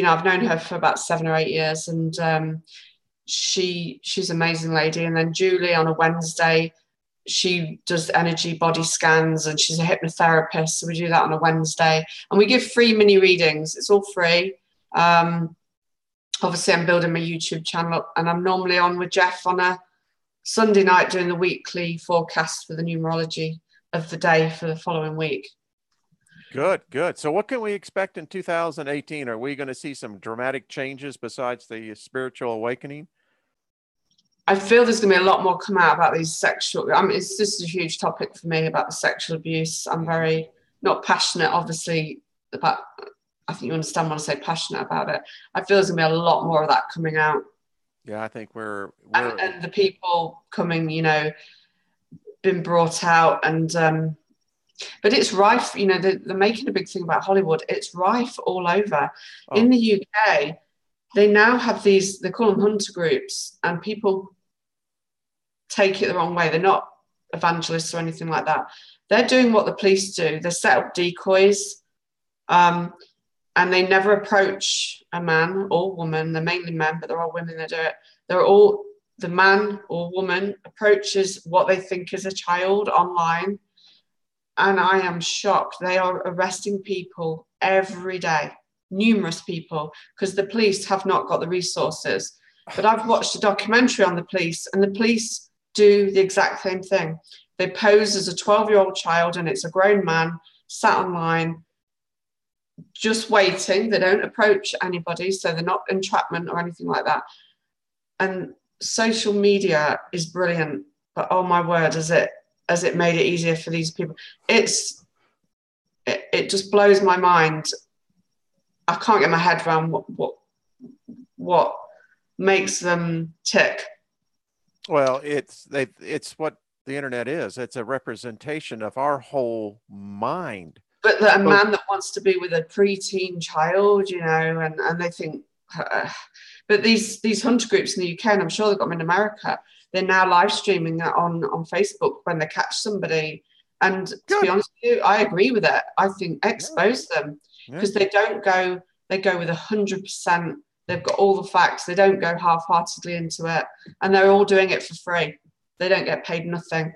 Speaker 2: I've known her for about 7 or 8 years, and she's an amazing lady. And then Julie on a Wednesday, she does energy body scans, and she's a hypnotherapist, so we do that on a Wednesday, and we give free mini readings. It's all free. Obviously I'm building my YouTube channel up, and I'm normally on with Jeff on a Sunday night doing the weekly forecast for the numerology of the day for the following week.
Speaker 1: Good, good. So what can we expect in 2018? Are we going to see some dramatic changes besides the spiritual awakening?
Speaker 2: I feel there's going to be a lot more come out about these sexual, I mean, this is a huge topic for me about the sexual abuse. I'm very not passionate, obviously, about, I think you understand when I say passionate about it. I feel there's going to be a lot more of that coming out.
Speaker 1: Yeah, I think we're
Speaker 2: and the people coming, been brought out, and but it's rife. They're making a big thing about Hollywood. It's rife all over. In the UK. They now have these, they call them hunter groups, and people take it the wrong way. They're not evangelists or anything like that. They're doing what the police do. They set up decoys, and they never approach a man or woman. They're mainly men, but there are women that do it. The man or woman approaches what they think is a child online, and I am shocked. They are arresting people every day. Numerous people, because the police have not got the resources. But I've watched a documentary on the police, and the police do the exact same thing. They pose as a 12-year-old child, and it's a grown man sat online just waiting. They don't approach anybody, so they're not entrapment or anything like that. And social media is brilliant, but oh my word, has it made it easier for these people. It just blows my mind. I can't get my head around what makes them tick.
Speaker 1: Well, it's what the internet is. It's a representation of our whole mind.
Speaker 2: But a man that wants to be with a preteen child, and they think, but these hunter groups in the UK, and I'm sure they've got them in America, they're now live streaming that on Facebook when they catch somebody. And to be honest with you, I agree with it. I think expose them. Because they go with 100%. They've got all the facts. They don't go half-heartedly into it, and they're all doing it for free. They don't get paid nothing.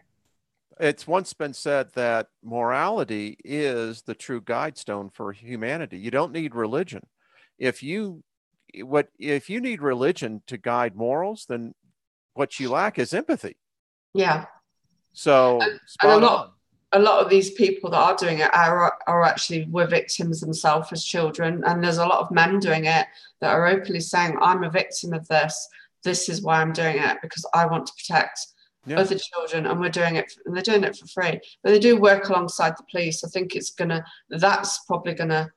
Speaker 1: It's once been said that morality is the true guide stone for humanity. You don't need religion. If you need religion to guide morals, then what you lack is empathy.
Speaker 2: Yeah.
Speaker 1: So
Speaker 2: a lot of these people that are doing it were victims themselves as children. And there's a lot of men doing it that are openly saying, I'm a victim of this. This is why I'm doing it, because I want to protect other children. And they're doing it for free. But they do work alongside the police. I think that's probably going to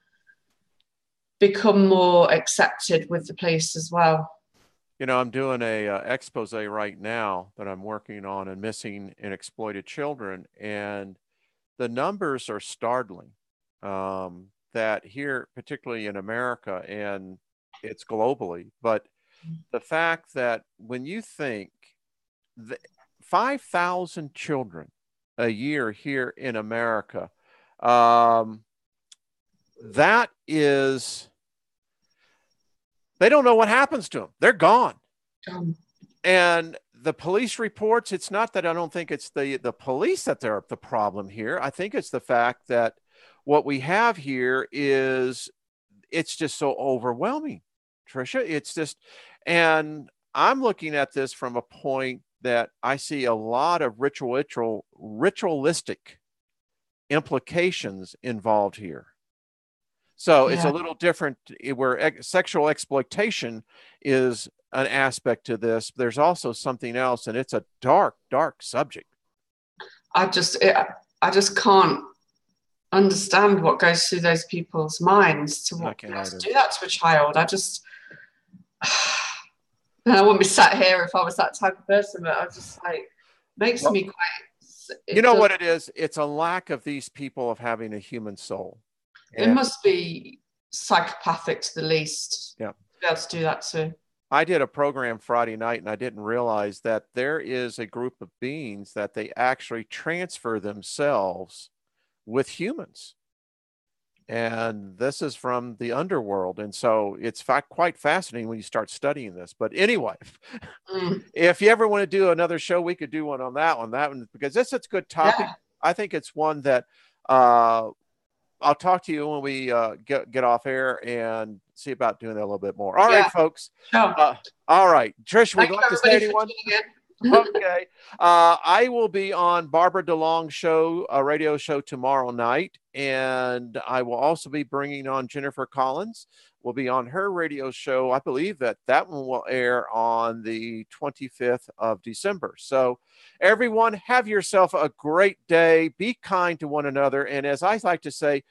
Speaker 2: become more accepted with the police as well.
Speaker 1: I'm doing a expose right now that I'm working on in missing and exploited children, and the numbers are startling. That here, particularly in America, and it's globally, but the fact that when you think that 5,000 children a year here in America, that is. They don't know what happens to them. They're gone. And the police reports, it's not that I don't think it's the police that they're the problem here. I think it's the fact that what we have here is, it's just so overwhelming, Tricia. It's just, and I'm looking at this from a point that I see a lot of ritualistic implications involved here. So it's a little different where sexual exploitation is an aspect to this. There's also something else, and it's a dark, dark subject.
Speaker 2: I just can't understand what goes through those people's minds to do that to a child. And I wouldn't be sat here if I was that type of person, but I was just like, makes
Speaker 1: Well,
Speaker 2: me quite,
Speaker 1: you
Speaker 2: it
Speaker 1: know
Speaker 2: does,
Speaker 1: what it is? It's a lack of these people of having a human soul.
Speaker 2: it
Speaker 1: And
Speaker 2: must be psychopathic to the least
Speaker 1: yeah,
Speaker 2: to be able to do that too.
Speaker 1: I did a program Friday night and I didn't realize that there is a group of beings that they actually transfer themselves with humans. And this is from the underworld. And so it's quite fascinating when you start studying this. But anyway, if you ever want to do another show, we could do one on that one. That one, because this is a good topic.
Speaker 2: Yeah,
Speaker 1: I think it's one that uh, I'll talk to you when we get off air and see about doing that a little bit more. All right,
Speaker 2: yeah,
Speaker 1: folks.
Speaker 2: sure.
Speaker 1: All right. Trish, would
Speaker 2: Thank
Speaker 1: you
Speaker 2: you
Speaker 1: like to say
Speaker 2: everybody for
Speaker 1: anyone?
Speaker 2: tuning in.
Speaker 1: Okay. I will be on Barbara DeLong's show, a radio show tomorrow night. And I will also be bringing on Jennifer Collins. We'll be on her radio show. I believe that one will air on the 25th of December. So everyone, have yourself a great day. Be kind to one another. And as I like to say,